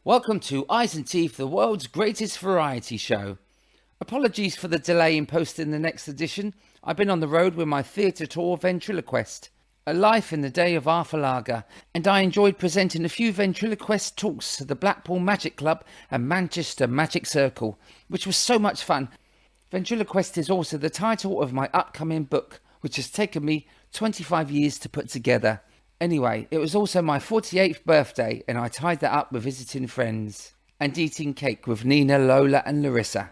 Welcome to Eyes and Teeth, the world's greatest variety show. Apologies for the delay in posting the next edition. I've been on the road with my theatre tour Ventriloquist, a life in the day of Arthur Lager, and I enjoyed presenting a few Ventriloquist talks to the Blackpool Magic Club and Manchester Magic Circle, which was so much fun. Ventriloquist is also the title of my upcoming book, which has taken me 25 years to put together. Anyway, it was also my 48th birthday, and I tied that up with visiting friends and eating cake with Nina, Lola and Larissa.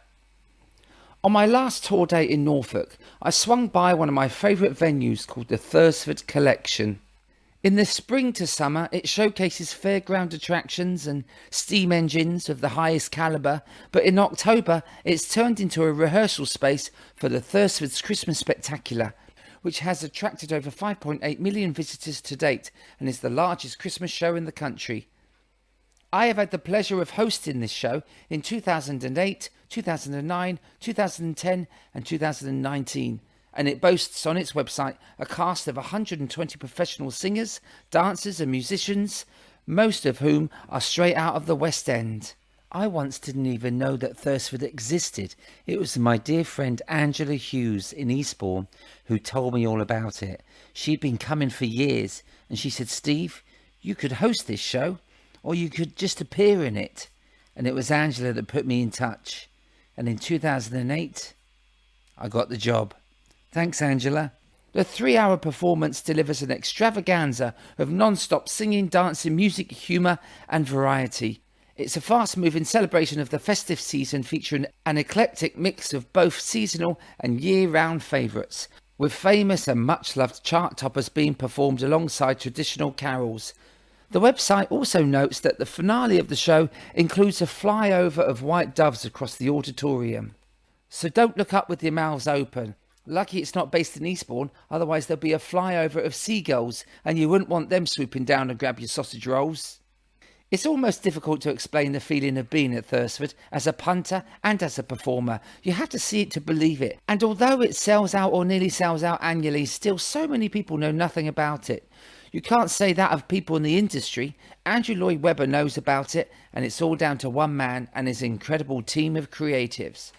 On my last tour day in Norfolk, I swung by one of my favourite venues called the Thursford Collection. In the spring to summer, it showcases fairground attractions and steam engines of the highest calibre, but in October, it's turned into a rehearsal space for the Thursford's Christmas Spectacular, which has attracted over 5.8 million visitors to date and is the largest Christmas show in the country. I have had the pleasure of hosting this show in 2008, 2009, 2010 and 2019, and it boasts on its website a cast of 120 professional singers, dancers and musicians, most of whom are straight out of the West End. I once didn't even know that Thursford existed. It was my dear friend Angela Hughes in Eastbourne who told me all about it. She'd been coming for years, and she said, "Steve, you could host this show, or you could just appear in it." And it was Angela that put me in touch. And in 2008, I got the job. Thanks, Angela. The 3-hour performance delivers an extravaganza of non-stop singing, dancing, music, humour and variety. It's a fast-moving celebration of the festive season featuring an eclectic mix of both seasonal and year-round favourites, with famous and much-loved chart toppers being performed alongside traditional carols. The website also notes that the finale of the show includes a flyover of white doves across the auditorium. So don't look up with your mouths open. Lucky it's not based in Eastbourne, otherwise there'll be a flyover of seagulls and you wouldn't want them swooping down and grab your sausage rolls. It's almost difficult to explain the feeling of being at Thursford as a punter and as a performer. You have to see it to believe it. And although it sells out or nearly sells out annually, still so many people know nothing about it. You can't say that of people in the industry. Andrew Lloyd Webber knows about it, and it's all down to one man and his incredible team of creatives.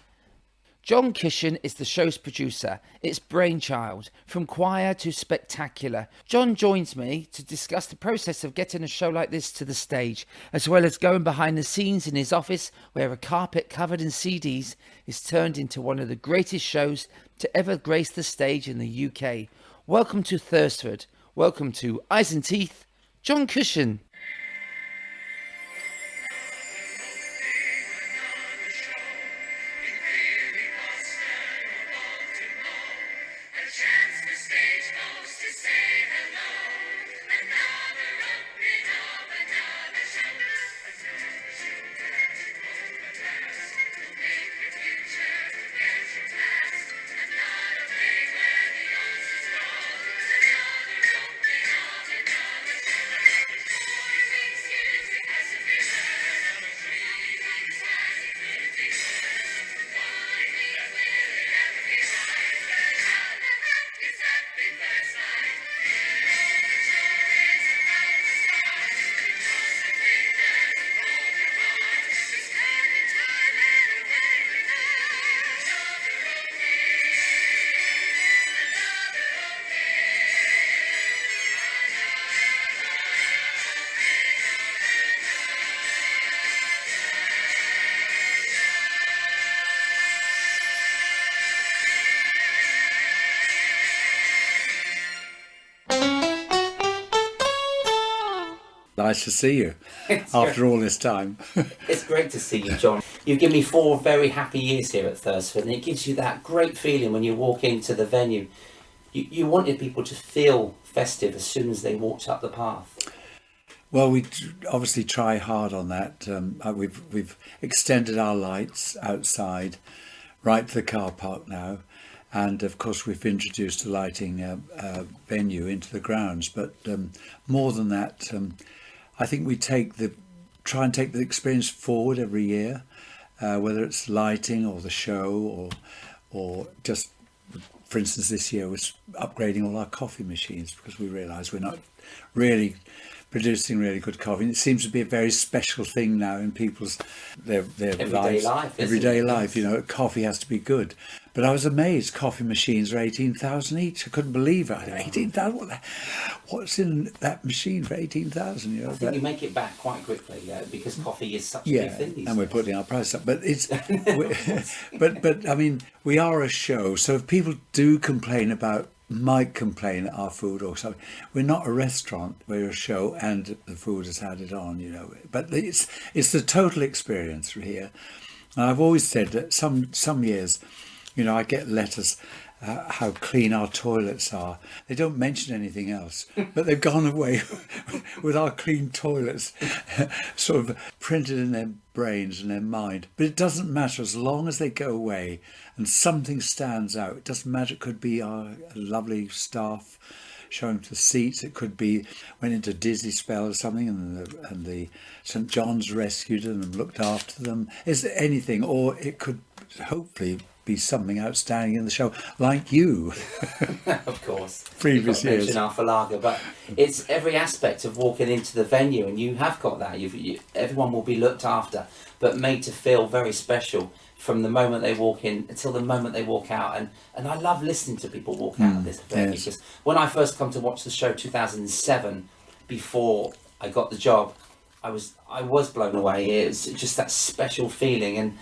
John Cushing is the show's producer, its brainchild, from choir to spectacular. John joins me to discuss the process of getting a show like this to the stage, as well as going behind the scenes in his office where a carpet covered in CDs is turned into one of the greatest shows to ever grace the stage in the UK. Welcome to Thursford. Welcome to Eyes and Teeth, John Cushing. Nice to see you after all this time. It's great to see you, John. You've given me 4 very happy years here at Thursford, and it gives you that great feeling when you walk into the venue. You wanted people to feel festive as soon as they walked up the path. Well, we obviously try hard on that. We've extended our lights outside, right to the car park now, and of course we've introduced a lighting venue into the grounds. But more than that, I think we try and take the experience forward every year, whether it's lighting or the show or just, for instance, this year was upgrading all our coffee machines because we realised we're not really producing really good coffee. And it seems to be a very special thing now in people's their Everyday life, isn't everyday it? life. You know, coffee has to be good. But I was amazed. Coffee machines are 18,000 each. I couldn't believe it. 18,000. What's in that machine for 18,000? You know, I think you make it back quite quickly, because coffee is such a yeah, big thing these and we're days. putting our price up. But it's, but I mean, we are a show. So if people do might complain at our food or something, we're not a restaurant. We're a show, and the food has had it on. You know, but it's the total experience here. And I've always said that some years, you know, I get letters how clean our toilets are. They don't mention anything else, but they've gone away with our clean toilets sort of printed in their brains and their mind. But it doesn't matter as long as they go away and something stands out. It doesn't matter. It could be our lovely staff showing the seats. It could be went into a dizzy spell or something, and the St John's rescued them and looked after them. Is there anything, or it could hopefully be something outstanding in the show, like you. Of course. Previous You've got to years. mention our lager, but it's every aspect of walking into the venue, and you have got that. Everyone will be looked after, but made to feel very special from the moment they walk in until the moment they walk out. And I love listening to people walk out of this venue, yes. because when I first come to watch the show 2007, before I got the job, I was blown away. It was just that special feeling. And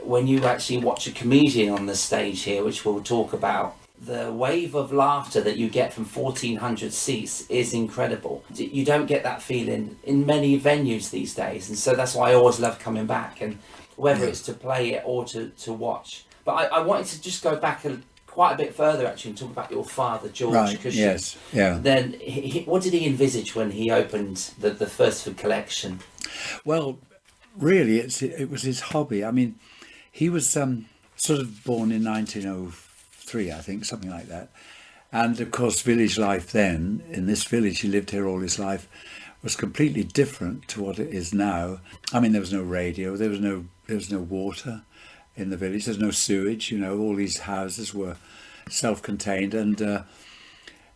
when you actually watch a comedian on the stage here, which we'll talk about, the wave of laughter that you get from 1,400 seats is incredible. You don't get that feeling in many venues these days. And so that's why I always love coming back, and whether it's to play it or to watch. But I wanted to just go back quite a bit further, actually, and talk about your father, George Right, Cushing. yes, yeah. Then, what did he envisage when he opened the Thursford Collection? Well, really, it was his hobby. I mean, he was sort of born in 1903, I think, something like that. And of course, village life then, in this village, he lived here all his life, was completely different to what it is now. I mean, there was no radio, there was no water in the village, there's no sewage, you know, all these houses were self-contained. And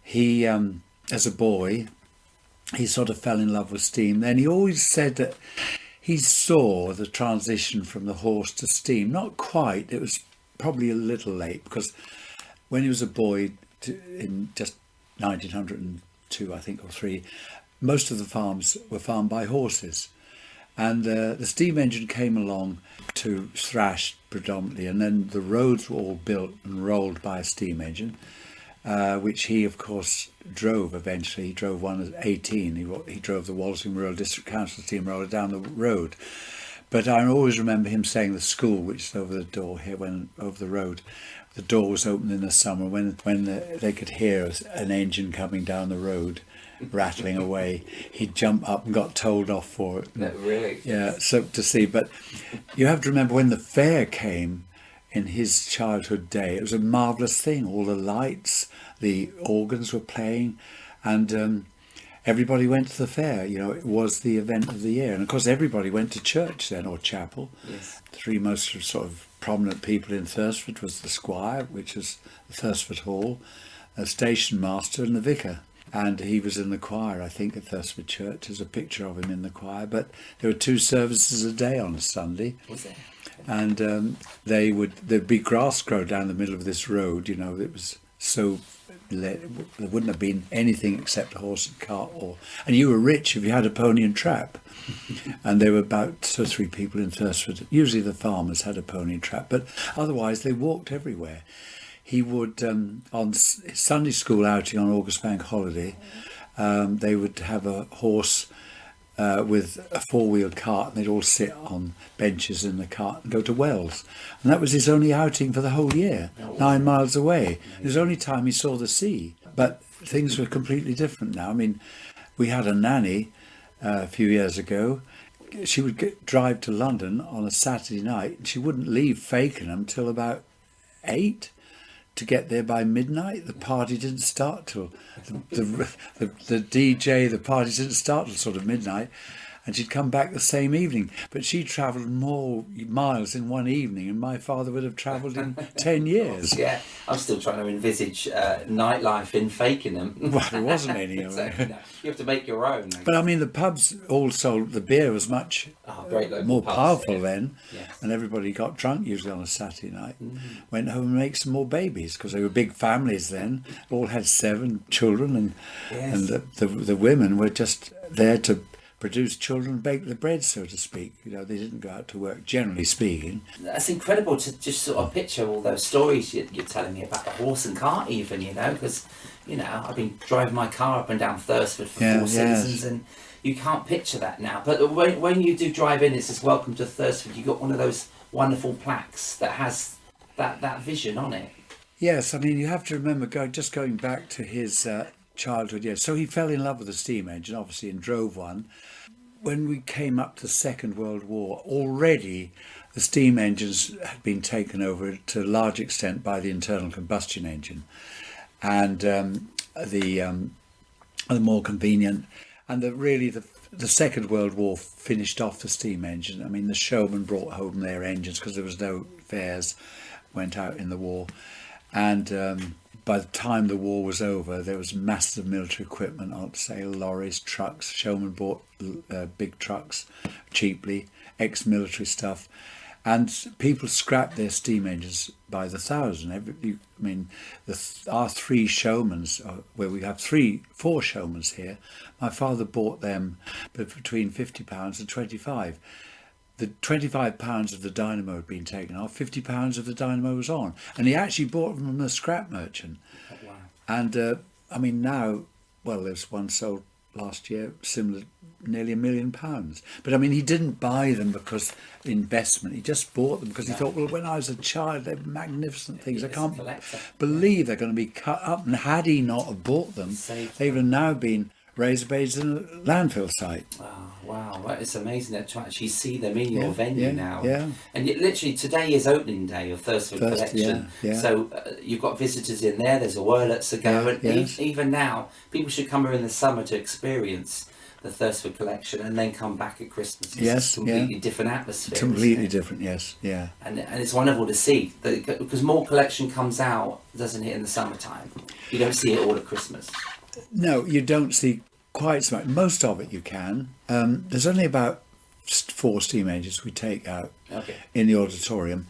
he, as a boy, he sort of fell in love with steam. Then he always said that he saw the transition from the horse to steam. Not quite, it was probably a little late, because when he was a boy in just 1902, I think, or 3, most of the farms were farmed by horses. And the steam engine came along to thrash predominantly, and then the roads were all built and rolled by a steam engine, which he, of course, drove eventually. He drove one at 18. He drove the Walsingham Rural District Council steamroller down the road. But I always remember him saying the school, which is over the door here, when over the road, the door was open in the summer when they could hear an engine coming down the road, rattling away. He'd jump up and got told off for it. No, really? Yeah, so to see. But you have to remember, when the fair came in his childhood day, it was a marvellous thing. All the lights, the organs were playing, and everybody went to the fair. You know, it was the event of the year. And of course, everybody went to church then, or chapel. Yes. The 3 most sort of prominent people in Thursford was the squire, which was the Thursford Hall, a station master, and the vicar. And he was in the choir, I think, at Thursford Church. There's a picture of him in the choir. But there were 2 services a day on a Sunday. Was there? And there'd be grass grow down the middle of this road. You know, it was so, there wouldn't have been anything except a horse and cart. And you were rich if you had a pony and trap. And there were about 2 or 3 people in Thursford. Usually the farmers had a pony and trap, but otherwise they walked everywhere. He would, on Sunday school outing on August Bank holiday, they would have a horse with a 4-wheel cart, and they'd all sit on benches in the cart and go to Wells. And that was his only outing for the whole year, 9 miles away. It was the only time he saw the sea. But things were completely different now. I mean, we had a nanny a few years ago. She would drive to London on a Saturday night, and she wouldn't leave Fakenham till about 8 to get there by midnight. The party didn't start till the DJ. The party didn't start till sort of midnight, and she'd come back the same evening. But she travelled more miles in one evening, and my father would have travelled in 10 years. Yeah, I'm still trying to envisage nightlife in Fakenham. Well, there wasn't any. Exactly. No. You have to make your own. But I mean, the pubs all sold, the beer was much great local more pubs, powerful yeah. then, Yes. and everybody got drunk usually on a Saturday night, went home and made some more babies, because they were big families then, all had 7 children, and Yes. and the women were just there to produce children and bake the bread, so to speak. You know, they didn't go out to work, generally speaking. That's incredible to just sort of picture all those stories you're telling me about the horse and cart even, you know, because, you know, I've been driving my car up and down Thursford for 4 seasons, and you can't picture that now. But when you do drive in, it says, "Welcome to Thursford," you got one of those wonderful plaques that has that vision on it. Yes, I mean, you have to remember, going back to his childhood, yes. So he fell in love with the steam engine, obviously, and drove one. When we came up to the Second World War, already the steam engines had been taken over to a large extent by the internal combustion engine, and the more convenient, and the Second World War finished off the steam engine. I mean, the showmen brought home their engines because there was no fares, went out in the war, and by the time the war was over, there was massive military equipment on sale, lorries, trucks. Showmen bought big trucks cheaply, ex-military stuff, and people scrapped their steam engines by the thousand. Our 3 showmen, where we have 4 showmen here, my father bought them between £50 and £25. The £25 of the dynamo had been taken off, £50 of the dynamo was on, and he actually bought them from a scrap merchant. Oh, wow. And I mean, now, well, there's one sold last year, similar, nearly £1 million. But I mean, he didn't buy them because investment. He just bought them because he thought, well, when I was a child, they were magnificent things. I can't believe they're going to be cut up. And had he not have bought them, they would have now been razor blades in a landfill site. Oh, wow, it's amazing to actually see them in your venue now. Yeah. And literally today is opening day of Thursford Collection. Yeah. So you've got visitors in there, there's a whirlets to go, and yes. even now, people should come here in the summer to experience the Thursford Collection and then come back at Christmas. It's a completely different atmosphere. Completely different, yes, yeah. And it's wonderful to see, because more collection comes out, doesn't it, in the summertime. You don't see it all at Christmas. No, you don't see quite so much. Most of it you can. There's only about 4 steam engines we take out in the auditorium,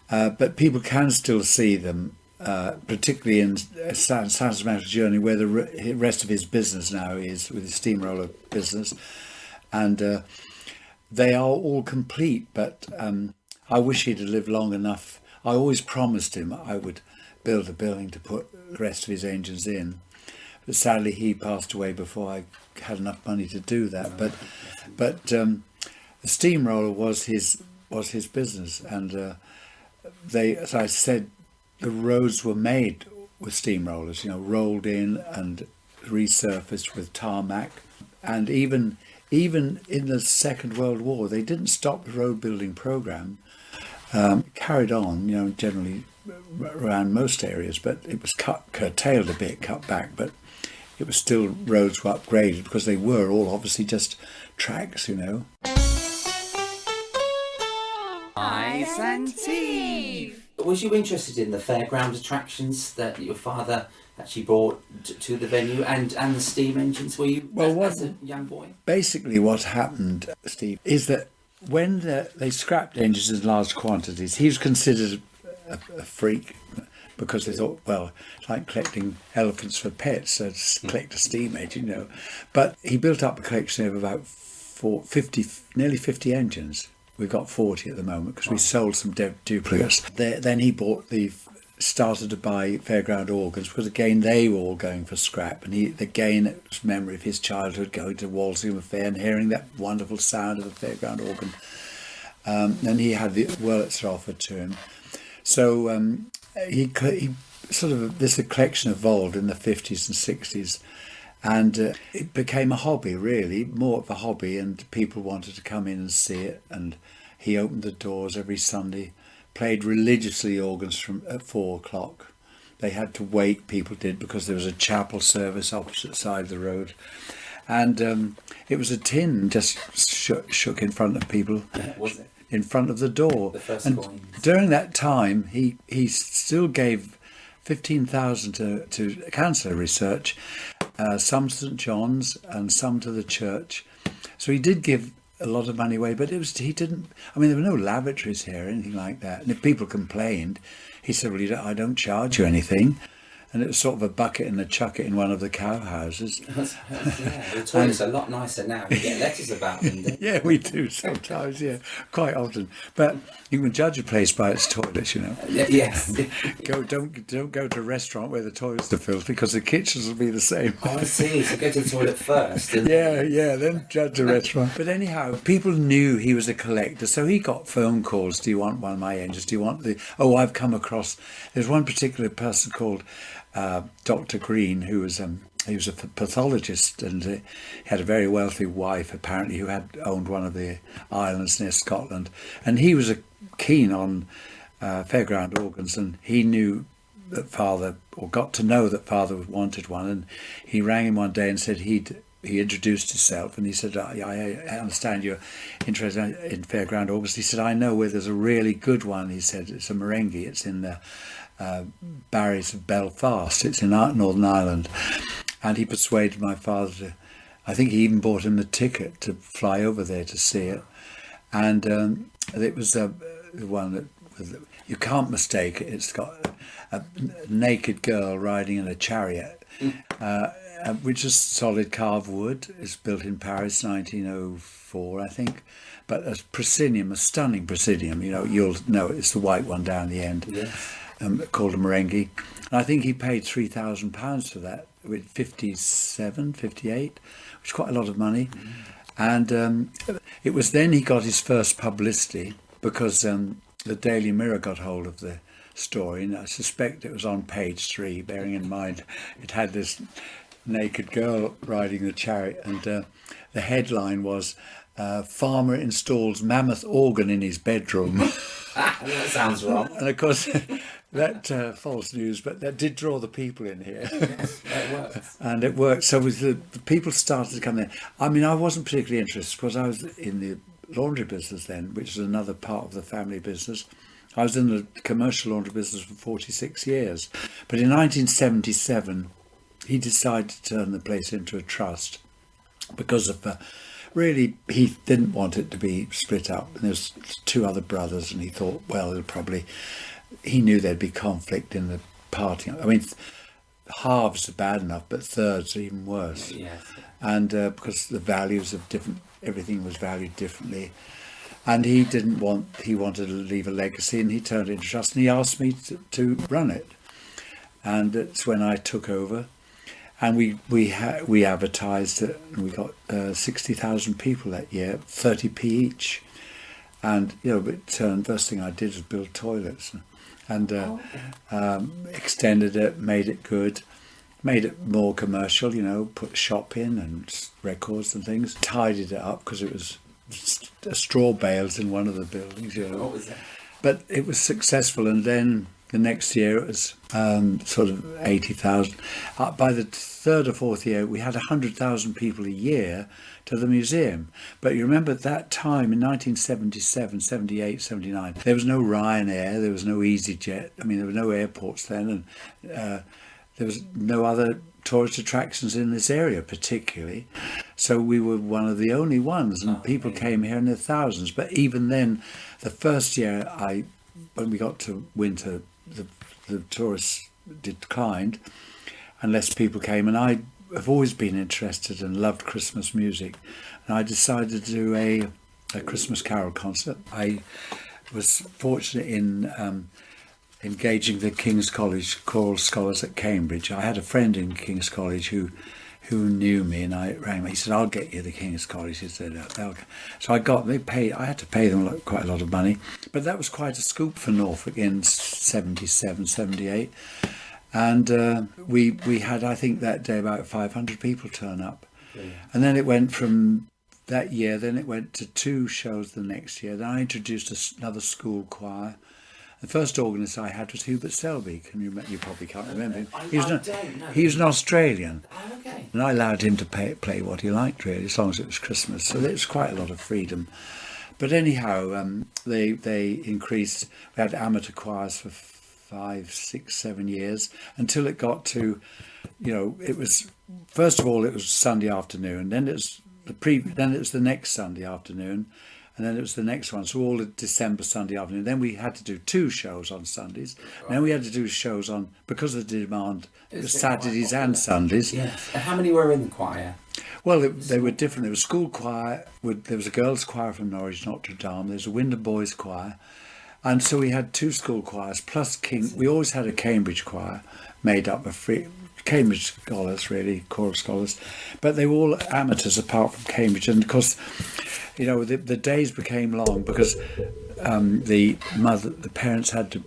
but people can still see them, particularly in Santa's Mountain Journey, where the rest of his business now is, with his steamroller business, and they are all complete. But I wish he'd have lived long enough. I always promised him I would build a building to put the rest of his engines in. But sadly, he passed away before I had enough money to do that. But the steamroller was his business, and they, as I said, the roads were made with steamrollers. You know, rolled in and resurfaced with tarmac, and even in the Second World War, they didn't stop the road building program. Carried on, you know, generally around most areas, but it was curtailed a bit, cut back, but it was still, roads were upgraded because they were all obviously just tracks, you know. Ice and Tea. Was you interested in the fairground attractions that your father actually brought to the venue and the steam engines? Were you, as a young boy? Basically what happened, Steve, is that when they scrapped engines in large quantities, he was considered a freak, because they thought, well, it's like collecting elephants for pets, so just collect a steam engine, you know. But he built up a collection of about nearly 50 engines. We've got 40 at the moment because we sold some duplicates. Then he started to buy fairground organs, because again they were all going for scrap, and again it was memory of his childhood, going to Walsingham Fair and hearing that wonderful sound of a fairground organ. And he had the Wurlitzer offered to him. So he sort of, this collection evolved in the 50s and 60s, and it became a hobby, really, more of a hobby, and people wanted to come in and see it, and he opened the doors every Sunday, played religiously organs at 4 o'clock. They had to wait, people did, because there was a chapel service opposite side of the road, And it was a tin just shook in front of people. Was it? In front of the door. The first and coins. during that time, he still gave 15,000 to cancer research, some to St John's and some to the church. So he did give a lot of money away, but he didn't. I mean, there were no lavatories here or anything like that. And if people complained, he said, "Well, I don't charge you anything." And it was sort of a bucket and a chuck it in one of the cow houses. Yeah, the toilet's a lot nicer now. You get letters about them. Yeah, we do sometimes, yeah, quite often. But you can judge a place by its toilets, you know. Yes. Don't go to a restaurant where the toilets are filled, because the kitchens will be the same. Oh, I see. So go to the toilet first. Yeah, then judge a restaurant. But anyhow, people knew he was a collector, so he got phone calls. Do you want one of my engines? Do you want the... Oh, I've come across... There's one particular person called Dr. Green, who was... he was a pathologist, and he had a very wealthy wife, apparently, who had owned one of the islands near Scotland. And he was keen on fairground organs, and he knew that Father, or got to know that Father wanted one. And he rang him one day and said he introduced himself, and he said, I understand you're interested in fairground organs. He said, I know where there's a really good one. He said, it's a merengue. It's in the Barries of Belfast. It's in Northern Ireland. And he persuaded my father to, I think he even bought him the ticket to fly over there to see it. And it was the one that, you can't mistake it. It's got a naked girl riding in a chariot, which is solid carved wood. It's built in Paris, 1904, I think. But a proscenium, a stunning proscenium, you know, you'll know it's the white one down the end. Yes. Called a merengue. And I think he paid £3,000 for that, with 58, which is quite a lot of money. And it was then he got his first publicity, because the Daily Mirror got hold of the story, and I suspect it was on page 3, bearing in mind it had this naked girl riding the chariot, and the headline was, farmer installs mammoth organ in his bedroom. That sounds wrong. And of course, that false news, but that did draw the people in here. Yes, it works. And it worked. So the people started to come in. I mean, I wasn't particularly interested, because I was in the laundry business then, which is another part of the family business. I was in the commercial laundry business for 46 years. But in 1977, he decided to turn the place into a trust, because of really, he didn't want it to be split up. And there's 2 other brothers, and he thought, well, he knew there'd be conflict in the party. I mean, halves are bad enough, but thirds are even worse. Yes. And because the values of everything was valued differently. And he wanted to leave a legacy, and he turned it into trust, and he asked me to run it. And that's when I took over. And we advertised it, and we got 60,000 people that year, 30p each. And first thing I did was build toilets, and extended it, made it good, made it more commercial. Put a shop in and records and things. Tidied it up, because it was straw bales in one of the buildings. What was that? But it was successful, and then the next year it was sort of 80,000. By the 3rd or 4th year, we had 100,000 people a year to the museum. But you remember at that time, in 1977, 78, 79, there was no Ryanair, there was no EasyJet. I mean, there were no airports then, and there was no other tourist attractions in this area particularly. So we were one of the only ones, and people came here in their thousands. But even then, the first year, when we got to winter, the tourists declined, and less people came. And I have always been interested and loved Christmas music, and I decided to do a Christmas carol concert. I was fortunate in engaging the King's College Choral Scholars at Cambridge. I had a friend in King's College who knew me, and I rang him. He said, "I'll get you the King's College." He said, so I had to pay them quite a lot of money, but that was quite a scoop for Norfolk in 77, 78. And we had, I think that day, about 500 people turn up. Yeah. And then it went from that year, then it went to 2 shows the next year. Then I introduced another school choir. The first organist I had was Hubert Selby. You probably can't remember him. He was an Australian. Oh, okay. And I allowed him to play what he liked, really, as long as it was Christmas. So there was quite a lot of freedom. But anyhow, they increased. We had amateur choirs for 5, 6, 7 years until it got to, it was, first of all, it was Sunday afternoon. Then it was the next Sunday afternoon. And then it was the next one. So all of December, Sunday afternoon. Then we had to do 2 shows on Sundays. Right. And then we had to do shows on, because of the demand, it was Saturdays and Sundays. Yes. And how many were in the choir? Well, they were different. There was a school choir. There was a girls' choir from Norwich, Notre Dame. There was a Wyndham Boys' choir. And so we had 2 school choirs, plus we always had a Cambridge choir made up of Cambridge scholars, really, choral scholars. But they were all amateurs apart from Cambridge. And of course, the days became long because the parents had to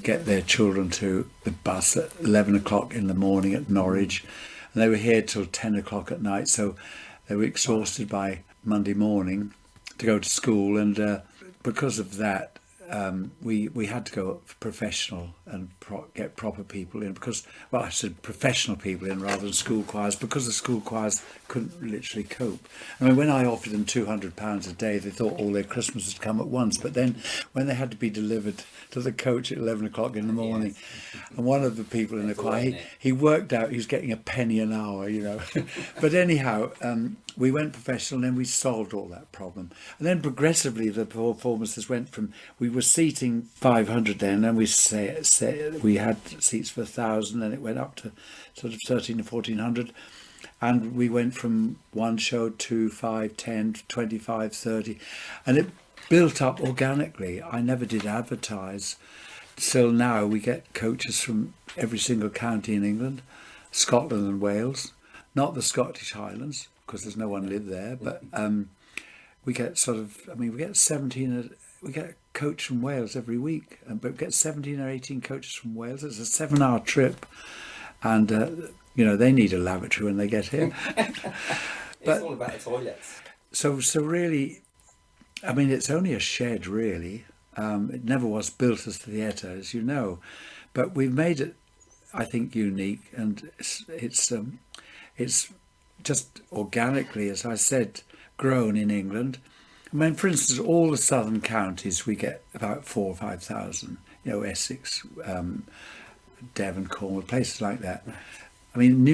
get their children to the bus at 11 o'clock in the morning at Norwich, and they were here till 10 o'clock at night, so they were exhausted by Monday morning to go to school, and because of that, we had to go professional and get proper people in, because, well, I said professional people in rather than school choirs, because the school choirs couldn't literally cope. I mean, when I offered them £200 a day, they thought all their Christmas had come at once, but then when they had to be delivered to the coach at 11 o'clock in the morning, and one of the people in the choir, he worked out he was getting a penny an hour, But anyhow, we went professional, and then we solved all that problem. And then progressively the performances went from, we were seating 500 then, and we had seats for 1,000, and it went up to sort of 1,300 to 1,400. And we went from one show to 5, 10, 25, 30, and it built up organically. I never did advertise. Till now we get coaches from every single county in England, Scotland and Wales, not the Scottish Highlands, because there's no one live there, but we get we get 17, we get a coach from Wales every week, but we get 17 or 18 coaches from Wales. It's a 7-hour trip, and they need a lavatory when they get here. It's all about the toilets. So really, I mean, it's only a shed, really. It never was built as theatre, as you know, but we've made it, I think, unique, and it's just organically, as I said, grown in England. I mean, for instance, all the southern counties, we get about 4,000 or 5,000, Essex, Devon, Cornwall, places like that. I mean,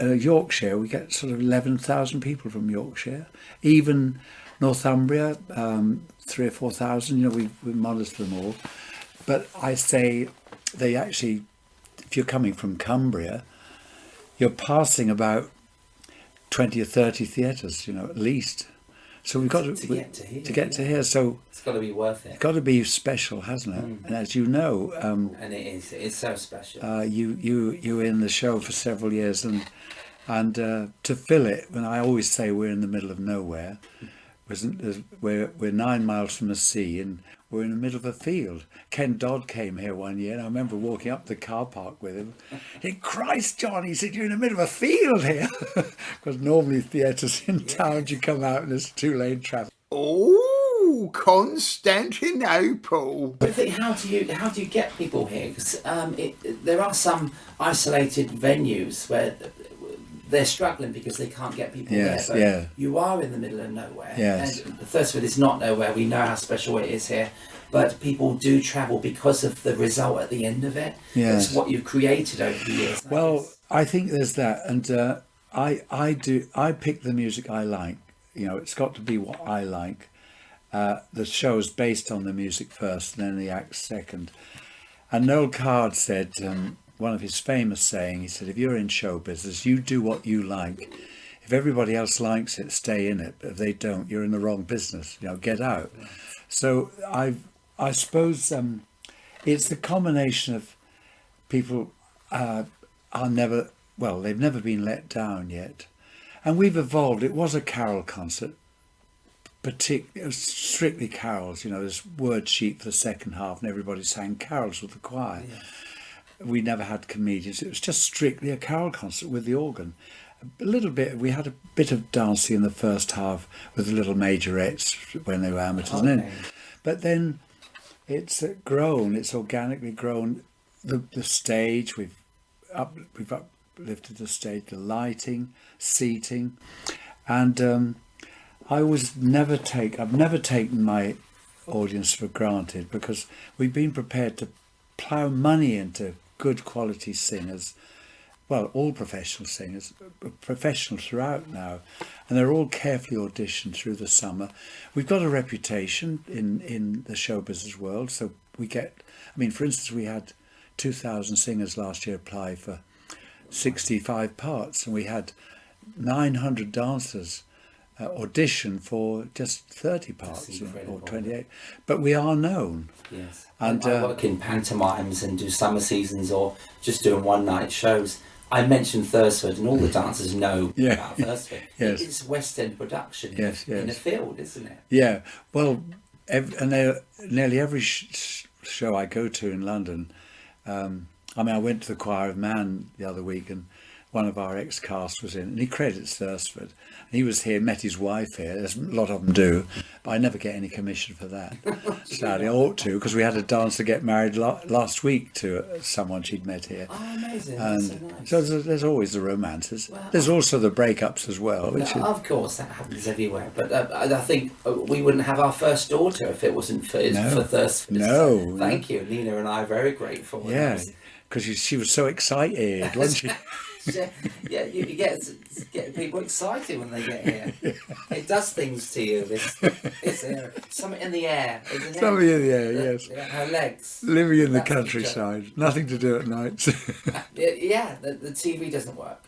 Yorkshire, we get sort of 11,000 people from Yorkshire. Even Northumbria, 3,000 or 4,000, we monitor them all. But I say they actually, if you're coming from Cumbria, you're passing about 20 or 30 theatres, at least. So we've got to get to here. So it's got to be worth it. It's got to be special, hasn't it? And as you know, and it is. It's so special. You were in the show for several years, and to fill it, when I always say we're in the middle of nowhere, we're 9 miles from the sea, and we're in the middle of a field. Ken Dodd came here one year, and I remember walking up the car park with him. He said, "Christ, John," he said, "you're in the middle of a field here." Because normally theatres in towns, you come out and there's 2-lane traffic. Oh, Constantinople. But I think, how do you get people here? Because there are some isolated venues where they're struggling because they can't get people there. But you are in the middle of nowhere. Yes. And Thursford is not nowhere. We know how special it is here. But people do travel because of the result at the end of it. Yes. It's what you've created over the years. Well, I think there's that. And I pick the music I like. It's got to be what I like. The show's based on the music first, and then the act second. And Noel Card said, one of his famous saying, he said, if you're in show business, you do what you like. If everybody else likes it, stay in it. But if they don't, you're in the wrong business. Get out. So I suppose it's the combination of people they've never been let down yet. And we've evolved. It was a carol concert. It was strictly carols. There's word sheet for the second half, and everybody sang carols with the choir. Yeah. We never had comedians. It was just strictly a carol concert with the organ. A little bit. We had a bit of dancing in the first half with the little majorettes when they were amateurs. Okay. But then it's grown. It's organically grown. The stage we've lifted the stage, the lighting, seating, and I've never taken my audience for granted, because we've been prepared to plough money into good quality singers. Well, all professional singers, professional throughout now, and they're all carefully auditioned through the summer. We've got a reputation in the show business world, so we get, I mean, for instance, we had 2,000 singers last year apply for 65 parts, and we had 900 dancers audition for just 30 parts, or 28. But we are known. Yes. And I work in pantomimes and do summer seasons, or just doing one night shows. I mentioned Thursford, and all the dancers know about Thursford. Yes. It's West End production in a field, isn't it? Yeah. Well, nearly every show I go to in London, I mean, I went to the Choir of Man the other week, and one of our ex-cast was in, and he credits Thursford. He was here, met his wife here, as a lot of them do, but I never get any commission for that. Sadly, I ought to, because we had a dancer get married last week to someone she'd met here. Oh, amazing. And That's so nice. so there's always the romances. Well, there's also the breakups as well. Of course, that happens everywhere. But I think we wouldn't have our first daughter if it wasn't for Thursford. No. So thank you. Nina and I are very grateful. Yeah, because she was so excited, wasn't she? Yeah, you get people excited when they get here. It does things to you. It's something in the air. Isn't it? Something in the air, yes. Her legs. Living in the countryside, nothing to do at night. Yeah, the TV doesn't work.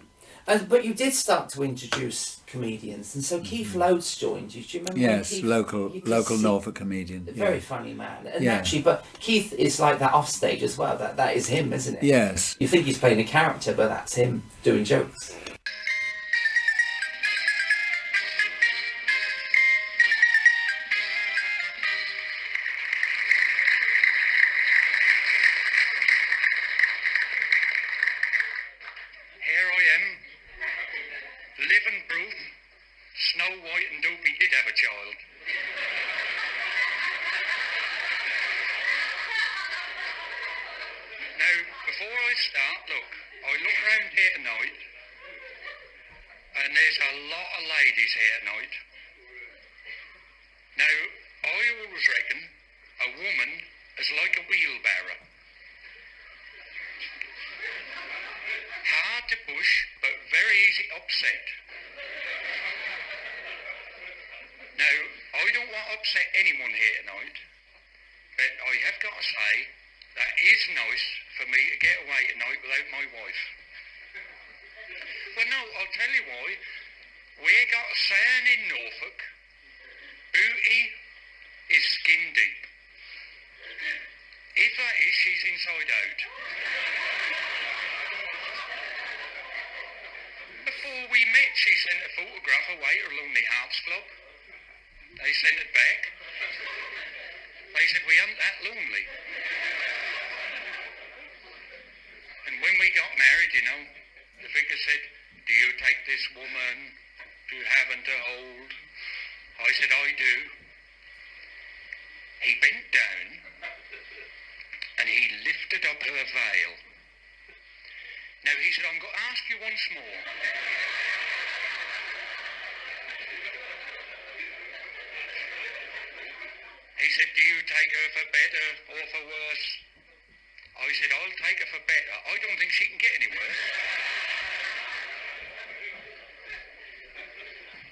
But you did start to introduce comedians, and so Keith Loads joined you. Do you remember? Yes, Keith, local Norfolk comedian. Very funny man. And actually, but Keith is like that off stage as well. That is him, isn't it? Yes. You think he's playing a character, but that's him doing jokes. Living proof, Snow White and Dopey did have a child. Now, before I start, look, I look round here tonight, and there's a lot of ladies here tonight. Now, I always reckon a woman is like a wheelbarrow. Hard to push, but very easy to upset. Now, I don't want to upset anyone here tonight, but I have got to say that is nice for me to get away tonight without my wife. Well, no, I'll tell you why. We got a saying in Norfolk, booty is skin deep. If that is, she's inside out. Before we met, she sent a photograph away to Lonely Hearts Club. They sent it back. They said, we aren't that lonely. And when we got married, you know, the vicar said, do you take this woman to heaven to hold? I said, I do. He bent down and he lifted up her veil. Now he said, I'm going to ask you once more. He said, do you take her for better or for worse? I said, I'll take her for better. I don't think she can get any worse.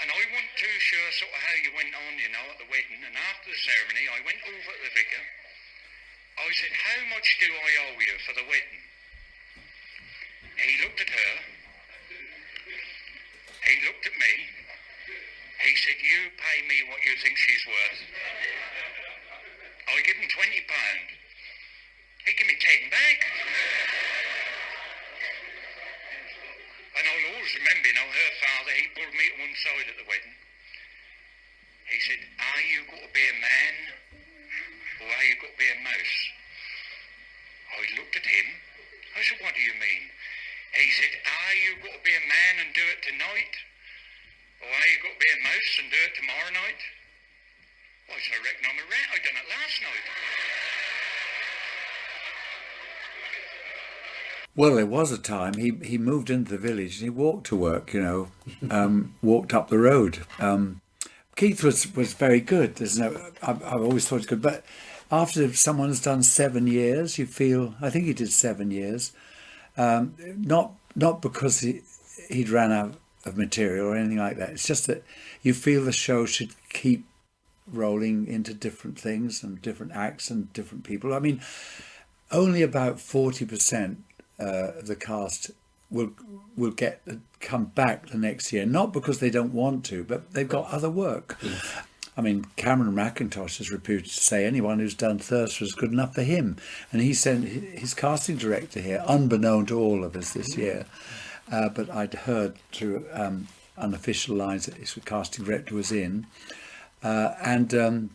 And I wasn't too sure sort of how you went on, you know, at the wedding. And after the ceremony, I went over to the vicar. I said, how much do I owe you for the wedding? He looked at her. He looked at me. He said, you pay me what you think she's worth. I give him £20. He gave me 10 back. And I'll always remember, you know, her father, he pulled me to one side at the wedding. He said, are you going to be a man or are you going to be a mouse? I looked at him. I said, what do you mean? He said, are you going to be a man and do it tonight? Or are you going to be a mouse and do it tomorrow night? Well, I reckon I'm a rat. I done it last night. Well, there was a time he moved into the village and he walked to work, walked up the road. Keith was very good. I've always thought he was good, but after someone's done 7 years, you feel, I think he did 7 years, not because he'd ran out of material or anything like that. It's just that you feel the show should keep rolling into different things and different acts and different people. I mean, only about 40% of the cast will come back the next year, not because they don't want to, but they've got other work. Yes. I mean, Cameron McIntosh is reputed to say anyone who's done Thursford is good enough for him, and he sent his casting director here, unbeknown to all of us this year. But I'd heard through unofficial lines that his casting director was in, and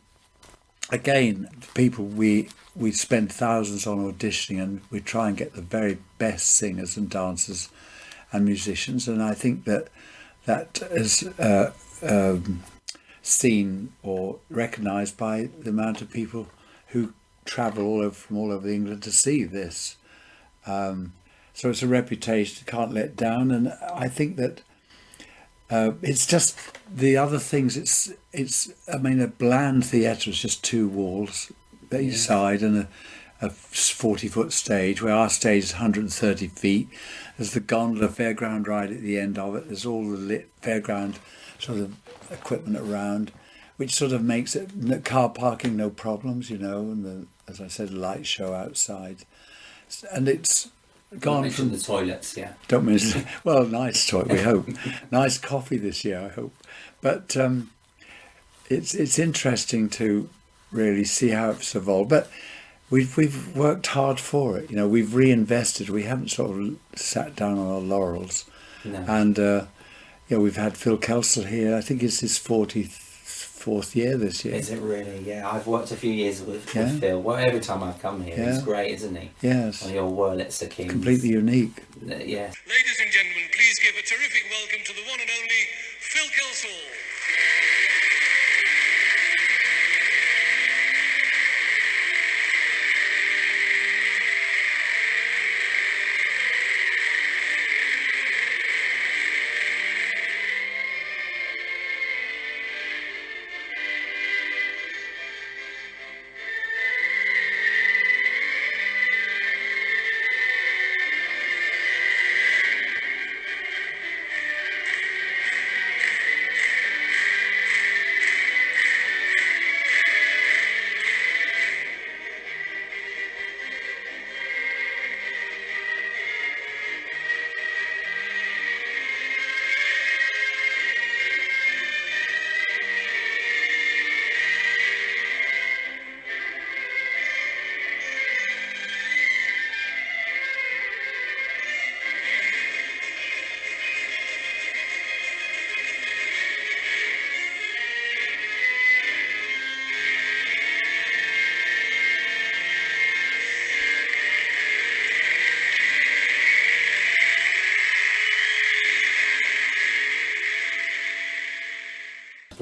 again, people we spend thousands on auditioning, and we try and get the very best singers and dancers and musicians, and I think that is seen or recognised by the amount of people who travel from all over England to see this. So it's a reputation can't let down, and I think that it's just the other things. I mean, a bland theatre is just 2 walls each side and a 40-foot stage, where our stage is 130 feet. There's the gondola fairground ride at the end of it. There's all the lit fairground sort of equipment around, which sort of makes it car parking no problems, and as I said, a light show outside, and it's gone from the toilets. Yeah, don't mention. Well, nice toilet. We hope nice coffee this year. I hope, but it's interesting to really see how it's evolved. But we've worked hard for it. We've reinvested. We haven't sort of sat down on our laurels. No. And we've had Phil Kelsall here. I think it's his 44th year this year. Is it really? Yeah, I've worked a few years with Phil. Well, every time I've come here, he's great, isn't he? Yes. On your Wurlitzer Kings. Completely unique. Yeah. Ladies and gentlemen, please give a terrific welcome to the one and only Phil Kelsall.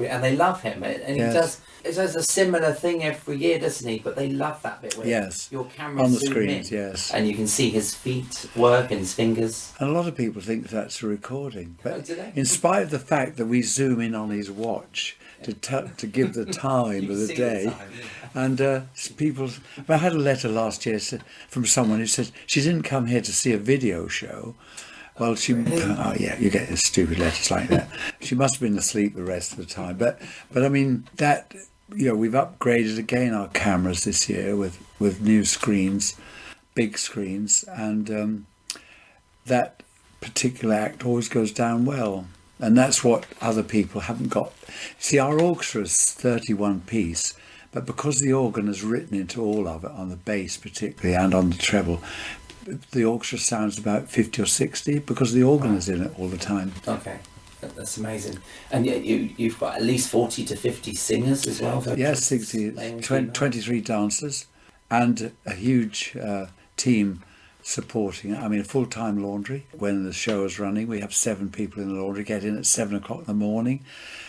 And they love him, and he does a similar thing every year, doesn't he? But they love that bit where your camera on the zoom screens, in, and you can see his feet work and his fingers. And a lot of people think that's a recording, but do they? in spite of the fact that we zoom in on his watch to give the time of the day, and people. I had a letter last year from someone who said she didn't come here to see a video show. Well, you get stupid letters like that. She must have been asleep the rest of the time. But I mean, that, we've upgraded again our cameras this year with new screens, big screens, and that particular act always goes down well. And that's what other people haven't got. See, our orchestra is 31 piece, but because the organ is written into all of it, on the bass particularly and on the treble, the orchestra sounds about 50 or 60 because the organ is in it all the time. Okay, that's amazing. And yet you've got at least 40 to 50 singers as well. Yes, 60, 23 dancers, and a huge team supporting it. I mean, a full-time laundry. When the show is running, we have 7 people in the laundry, get in at 7 o'clock in the morning,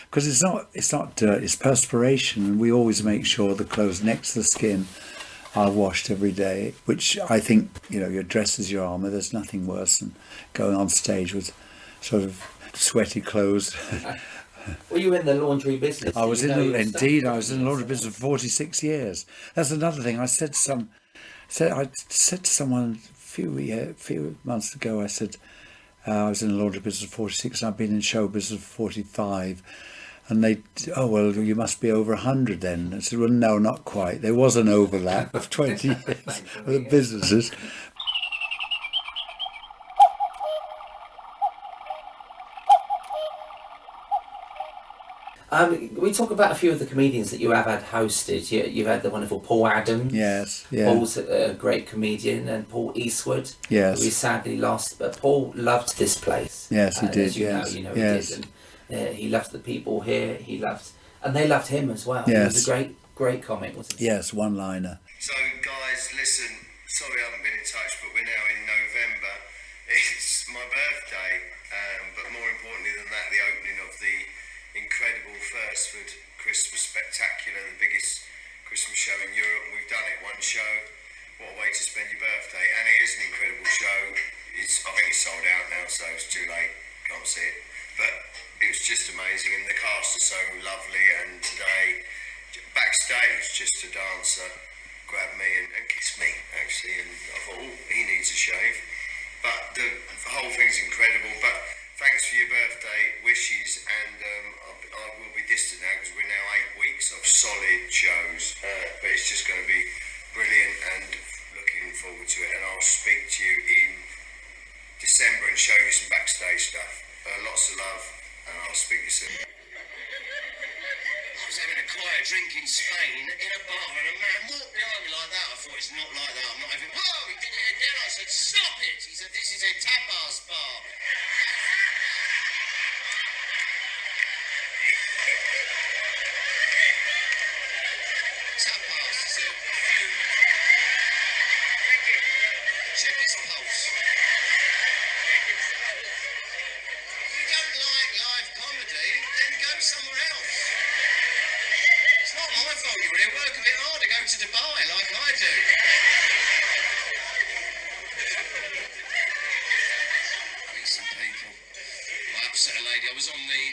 because it's not dirt, it's perspiration, and we always make sure the clothes next to the skin are washed every day, which I think, your dress is your armour. There's nothing worse than going on stage with sort of sweaty clothes. Were you in the laundry business? I was in the laundry business for 46 years. That's another thing. I said to someone a few months ago, I said, I was in the laundry business for 46 and I've been in show business for 45. And they, oh, well, you must be over 100 then. I said, well, no, not quite. There was an overlap of 20 years of the businesses. We talk about a few of the comedians that you have had hosted. You've had the wonderful Paul Adams. Yes, yeah. Paul's a great comedian, and Paul Eastwood. Yes. Who we sadly lost, but Paul loved this place. Yes, he did. As you yes, know, yes. he did. And he loved the people here. And they loved him as well. Yes. He was a great comic, wasn't he? Yes, one-liner. So, guys, listen, sorry I haven't been in touch, but we're now in November. It's my birthday, but more importantly than that, the opening of the incredible Thursford Christmas Spectacular, the biggest Christmas show in Europe. We've done it, one show. What a way to spend your birthday. And it is an incredible show. I think it's sold out now, so it's too late. Can't see it. But it was just amazing, and the cast are so lovely. And today, backstage, just a dancer grabbed me and kissed me, actually. And I thought, oh, he needs a shave. But the whole thing's incredible. But thanks for your birthday wishes, and I will be distant now because we're now 8 weeks of solid shows. But it's just going to be brilliant, and looking forward to it. And I'll speak to you in December and show you some backstage stuff. Lots of love, and I'll speak to you soon. I was having a quiet drink in Spain in a bar, and a man walked behind me like that. I thought, it's not like that. I'm not having. Whoa! He did it again. I said, stop it! He said, this is a tapas bar. Tapas is a few. Check his pulse. If you don't like live comedy, then go somewhere else. It's not my fault you really work a bit harder. Go to Dubai like I do. Meet some people. I upset a lady. I was on the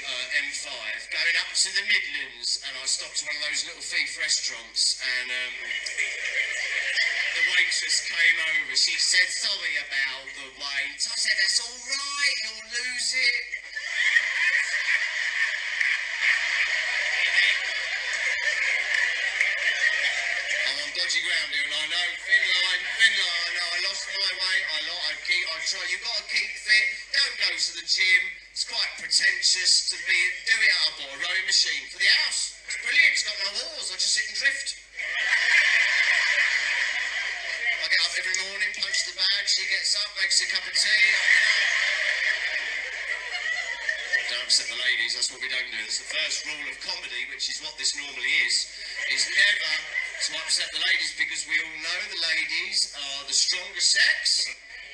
M5 going up to the Midlands, and I stopped at one of those little thief restaurants, and the waitress came over. She said, sorry about the wait. I said, that's all right, you'll lose it. I'm on dodgy ground here, and I know, thin line, I know, I lost my weight, I try, you've got to keep fit, don't go to the gym, it's quite pretentious to do it out. I bought a rowing machine for the house, it's brilliant, it's got no walls, I just sit and drift. I get up every morning, punch the bag, she gets up, makes a cup of tea. Don't upset the ladies, that's what we don't do. That's the first rule of comedy, which is what this normally is never to upset the ladies, because we all know the ladies are the stronger sex.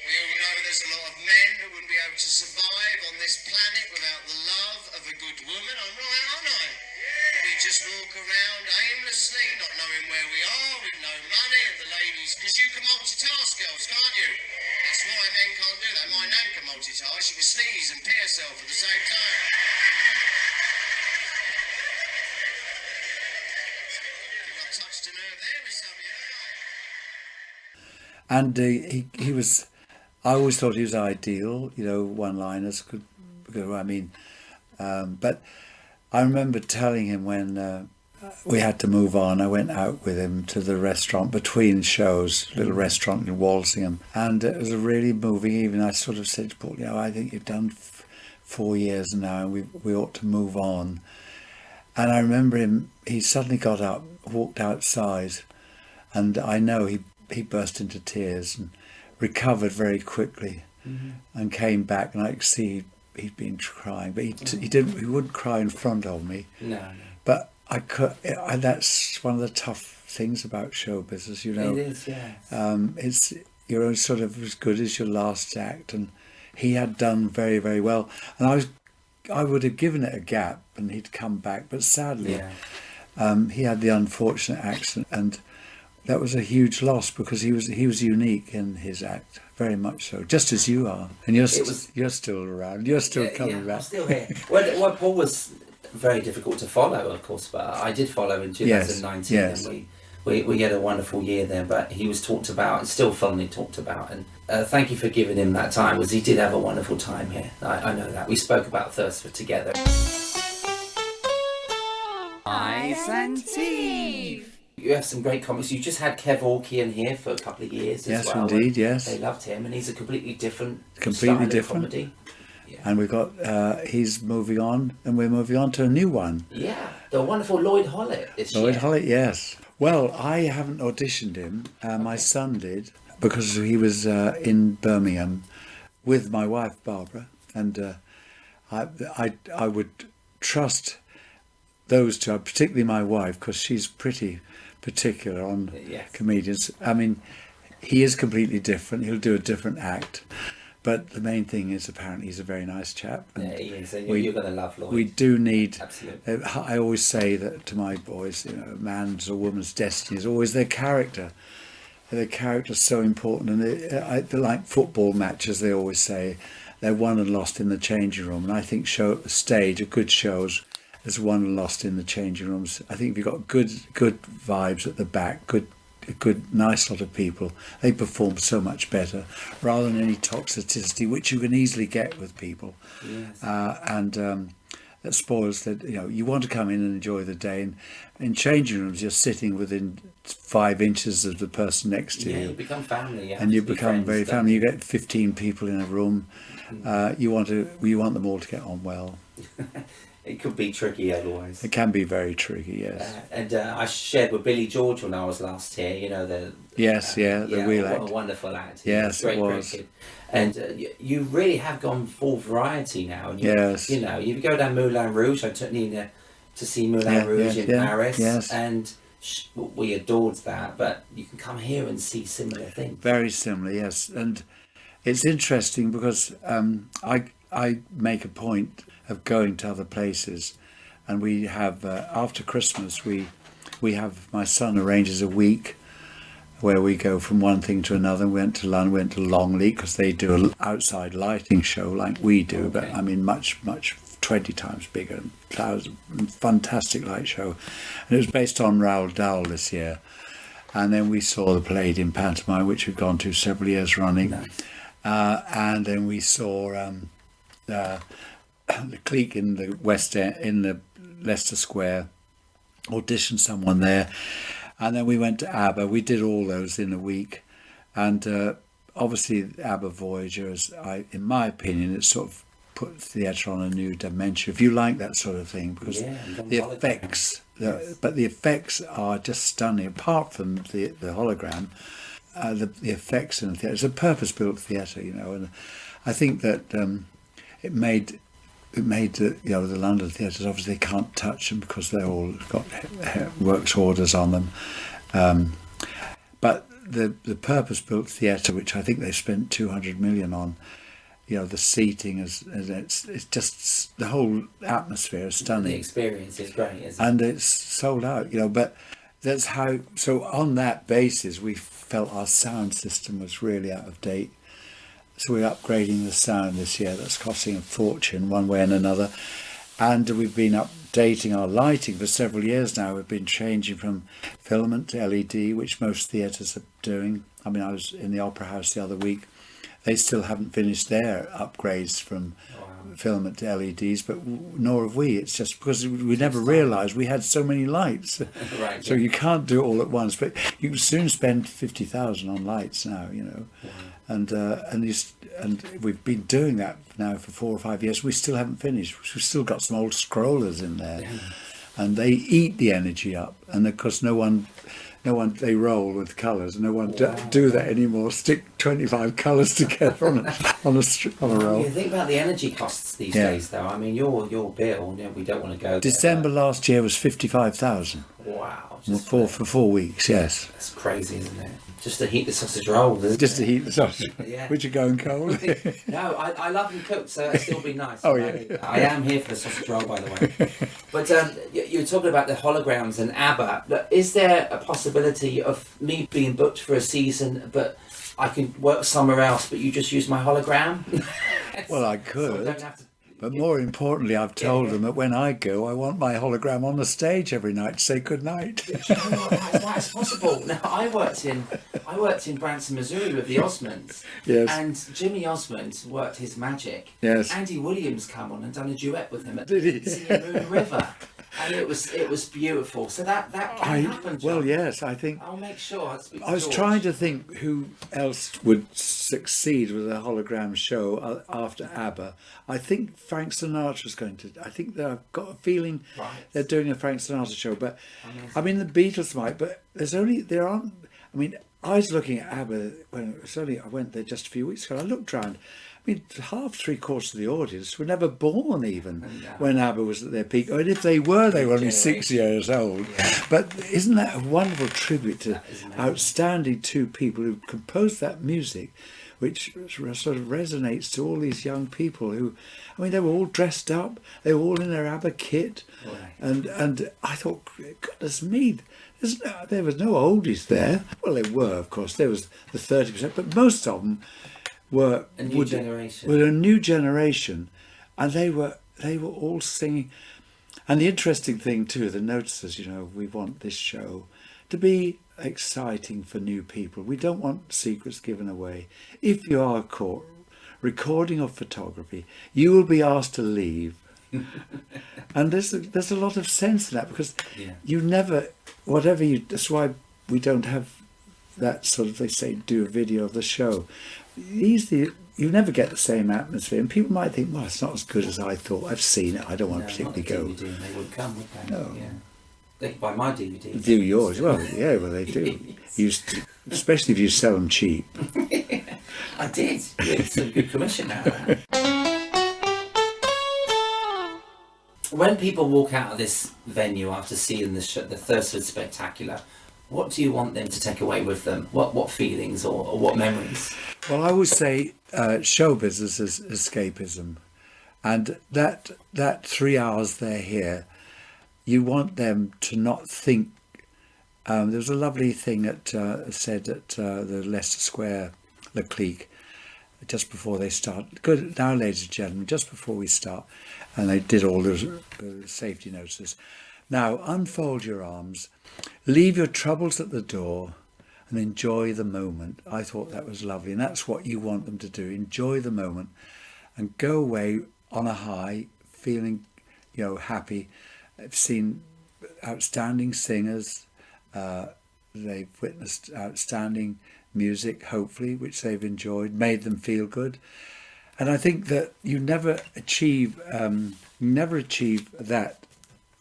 We all know there's a lot of men who wouldn't be able to survive on this planet without the love of a good woman. I'm right, aren't I? We just walk around aimlessly, not knowing where we are, with no money, and the ladies, because you can multitask, girls, can't you? That's why men can't do that. My nan can multitask. She can sneeze and pee herself at the same time. I think I've touched a nerve there with some of you. And he was, I always thought he was ideal, one-liners could go, but I remember telling him when we had to move on, I went out with him to the restaurant between shows, little restaurant in Walsingham, and it was a really moving evening. I sort of said to Paul, I think you've done 4 years now, and we ought to move on. And I remember he suddenly got up, walked outside, and I know he burst into tears and recovered very quickly, and came back, and I could see he'd been crying, but he wouldn't cry in front of me. No. But that's one of the tough things about show business, It is, yeah. It's you're sort of as good as your last act, and he had done very, very well, and I would have given it a gap and he'd come back, but sadly he had the unfortunate accident, and that was a huge loss because he was unique in his act, very much so, just as you are, and you're still around, you're still coming back. I'm still here. Well, Paul was very difficult to follow, of course, but I did follow in 2019, yes. and we had a wonderful year there. But he was talked about, and still fondly talked about, and thank you for giving him that time, because he did have a wonderful time here. I know that. We spoke about Thursford together. Ice and Teeth. You have some great comics. You just had Kev Orkian here for a couple of years as well. Yes, indeed, yes. They loved him, and he's a completely different style of comedy. Yeah. And we've got, he's moving on, and we're moving on to a new one. Yeah, the wonderful Lloyd Hollett this year. Lloyd Hollett, yes. Well, I haven't auditioned him. My son did, because he was in Birmingham with my wife, Barbara, and I would trust those two, particularly my wife, because she's pretty particular on comedians. I mean, he is completely different. He'll do a different act. But the main thing is, apparently, he's a very nice chap. And yeah, he is. You're going to love Lloyd. We do need... Absolutely. I always say that to my boys, a man's or woman's destiny is always their character. Their character's so important. And they're like football matches, they always say. They're won and lost in the changing room. And I think a good shows is won and lost in the changing rooms. I think if you've got good vibes at the back, a good, nice lot of people, they perform so much better, rather than any toxicity, which you can easily get with people. Yes. That spoils that. You want to come in and enjoy the day, and in changing rooms, you're sitting within 5 inches of the person next to you. You become family. And you become very family. You get 15 people in a room. You want them all to get on well. It could be tricky otherwise. It can be very tricky, yes. And I shared with Billy George when I was last here, the wheel act. What a wonderful act. Yes, great, it was. Great kid. And you really have gone full variety now. And yes. You go down Moulin Rouge. I took Nina to see Moulin Rouge in Paris. Yes. And we adored that. But you can come here and see similar things. Very similar, yes. And it's interesting because I make a point of going to other places, and we have after Christmas we have, my son arranges a week where we go from one thing to another. We went to London, went to Longleat, because they do an outside lighting show like we do, but I mean much 20 times bigger, fantastic light show, and it was based on Roald Dahl this year. And then we saw the played in pantomime, which we've gone to several years running. Nice. And then we saw the Clique in the West End, in the Leicester Square, auditioned someone there, and then we went to ABBA. We did all those in a week, and obviously ABBA Voyager, in my opinion, it sort of put theatre on a new dimension. If you like that sort of thing, because the effects, but the effects are just stunning. Apart from the hologram, the effects in the theatre, it's a purpose-built theatre, and I think that it made the London theatres, obviously they can't touch them because they're all got works orders on them, but the purpose-built theatre, which I think they spent 200 million on, the seating it's just, the whole atmosphere is stunning. The experience is great, isn't it? And it's sold out, but that's how. So on that basis, we felt our sound system was really out of date. So we're upgrading the sound this year. That's costing a fortune one way and another. And we've been updating our lighting for several years now. We've been changing from filament to LED, which most theatres are doing. I mean, I was in the Opera House the other week. They still haven't finished their upgrades from filament to LEDs, but nor have we. It's just because we never realised we had so many lights. Right. So you can't do it all at once. But you can soon spend 50,000 on lights now, And we've been doing that now for 4 or 5 years. We still haven't finished. We've still got some old scrollers in there, and they eat the energy up. And of course, no one they roll with colours. No one do that anymore. Stick 25 colours together on a roll. You think about the energy costs these days, though. I mean, your bill. We don't want to go there. December last year was 55,000. Wow. For 4 weeks, yes. That's crazy, isn't it? Just to heat the sausage roll. Just to heat the sausage, which are going cold. No, I love them cooked, so it'll still be nice. I am here for the sausage roll, by the way. But you're talking about the holograms and ABBA. Is there a possibility possibility of me being booked for a season, but I can work somewhere else, but you just use my hologram? Well, I So I could. don't have to. But more importantly, I've told yeah. them that when I go, I want my hologram on the stage every night to say good night. Do you know what? That's possible. Now, I worked in Branson, Missouri with the Osmonds. Yes. And Jimmy Osmond worked his magic. Yes. Andy Williams come on and done a duet with him at Did he? singing Moon River. And it was beautiful. So that can happen, John. Well, yes, I think. I'll make sure I speak to I was George. trying to think who else would succeed with a hologram show after ABBA. I think Frank Sinatra's going to. I think I've got a feeling Right. they're doing a Frank Sinatra show. But Amazing. I mean, the Beatles might. But there aren't. I mean, I was looking at ABBA when it was only. I went there just a few weeks ago. I looked around. I mean, half, three-quarters of the audience were never born even when ABBA was at their peak. And if they were only 6 years old. Yeah. But isn't that a wonderful tribute to That is amazing. outstanding two people who composed that music, which sort of resonates to all these young people who, I mean, they were all dressed up. They were all in their ABBA kit. Right. And I thought, goodness me, there was no oldies there. Well, there were, of course. There was the 30%, but most of them were A new generation. were a new generation, and they were all singing. And the interesting thing too, the notices, we want this show to be exciting for new people. We don't want secrets given away. If you are caught recording or photography, you will be asked to leave. And there's a lot of sense in that, because you never, that's why we don't have that sort of, they say, do a video of the show. You never get the same atmosphere, and people might think, well, it's not as good as I thought. I've seen it. I don't want to particularly go. DVD, they wouldn't come, would they? No. Yeah. They could buy my DVD. Do yours? Well, yeah, well they do. Especially if you sell them cheap. I did. It's a good commission out of that. When people walk out of this venue after seeing the Thursford Spectacular, what do you want them to take away with them? What feelings or what memories? Well, I would say show business is escapism, and that 3 hours they're here, you want them to not think. There was a lovely thing that said at the Leicester Square, Le Clique, just before they start. Good now, ladies and gentlemen, just before we start, and they did all the safety notices. Now unfold your arms, leave your troubles at the door, and enjoy the moment. I thought that was lovely, and that's what you want them to do. Enjoy the moment and go away on a high, feeling, happy. I've seen outstanding singers. They've witnessed outstanding music, hopefully, which they've enjoyed, made them feel good. And I think that you never achieve that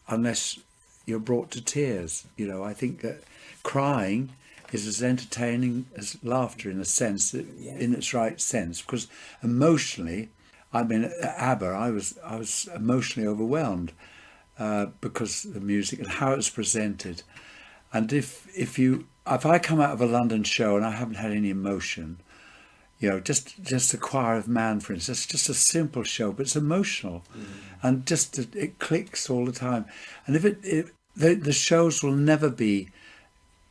unless you're brought to tears. I think that crying is as entertaining as laughter, in a sense, in its right sense, because emotionally, I mean, at ABBA, I was emotionally overwhelmed because of the music and how it's presented. And if I come out of a London show and I haven't had any emotion, just a choir of man, for instance, it's just a simple show, but it's emotional, and just it clicks all the time. And the shows will never be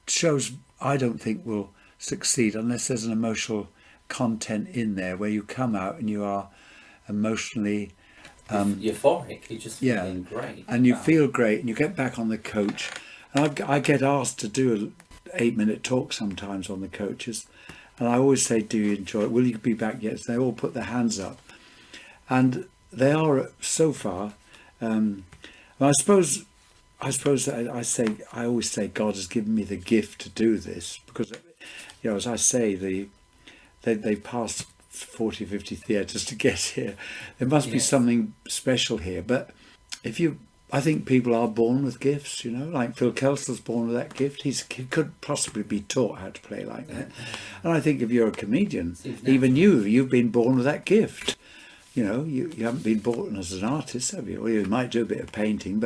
shows. I don't think will succeed unless there's an emotional content in there where you come out and you are emotionally euphoric. You're just feeling great, and you feel great, and you get back on the coach. And I get asked to do an 8-minute talk sometimes on the coaches. And I always say, do you enjoy it? Will you be back yet? So they all put their hands up. And they are, so far. I suppose I always say God has given me the gift to do this. Because, as I say, they passed 40, 50 theatres to get here. There must be something special here. But I think people are born with gifts, like Phil Kelsel's born with that gift. He could possibly be taught how to play like that. And I think if you're a comedian, even you've been born with that gift. You haven't been born as an artist, have you? Or you might do a bit of painting,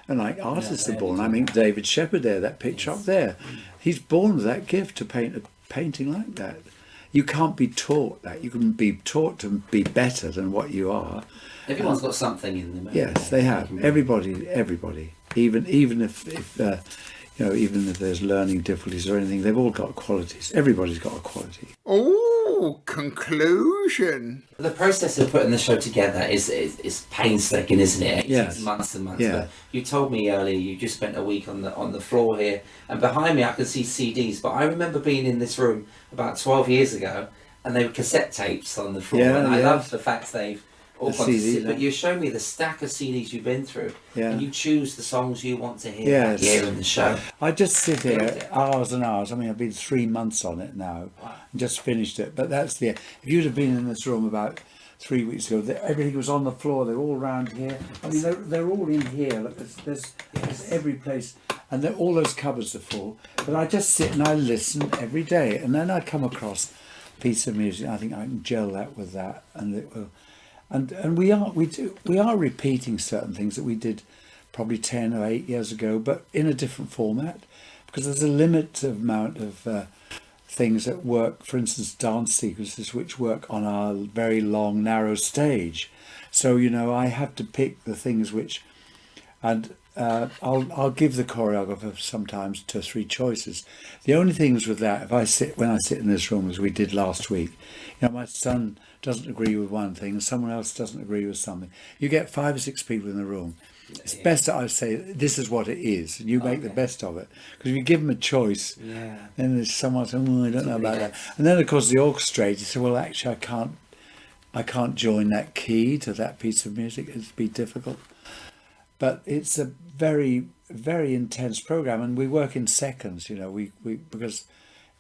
and like artists are born. I mean, David Shepherd there, that picture up there, he's born with that gift to paint a painting like that. You can't be taught that. You can be taught to be better than what you are. Everyone's got something in them. Yes, they have. Everybody. Even if even if there's learning difficulties or anything, they've all got qualities. Everybody's got a quality. Oh, conclusion. The process of putting the show together is painstaking, isn't it? It Yes. takes months and months. Yeah. But you told me earlier you just spent a week on the floor here, and behind me I can see CDs. But I remember being in this room about 12 years ago, and they were cassette tapes on the floor, Yeah, and I yeah. love the fact they've all The gone to CD, sit. But yeah. you showed me the stack of CDs you've been through, Yeah. and you choose the songs you want to hear Yes. that year in the show. I just sit here Yeah. hours and hours. I mean, I've been 3 months on it now, and just finished it. But that's if you'd have been in this room about 3 weeks ago, everything was on the floor. They're all around here. I mean, they're all in here. Look, there's every place, and all those cupboards are full. But I just sit and I listen every day, and then I come across a piece of music. I think I can gel that with that, and it will. And we are repeating certain things that we did probably 10 or 8 years ago, but in a different format, because there's a limited amount of things that work. For instance, dance sequences which work on our very long, narrow stage. So I have to pick the things which, and I'll give the choreographer sometimes 2 or 3 choices. The only things with that, when I sit in this room as we did last week, my son doesn't agree with one thing and someone else doesn't agree with something. You get 5 or 6 people in the room. It's best that I say this is what it is, and you make the best of it. Because if you give them a choice, then there's someone saying, I don't know about that. And then of course the orchestrator said, well, actually I can't join that key to that piece of music. It'd be difficult. But it's a very, very intense program, and we work in seconds. We because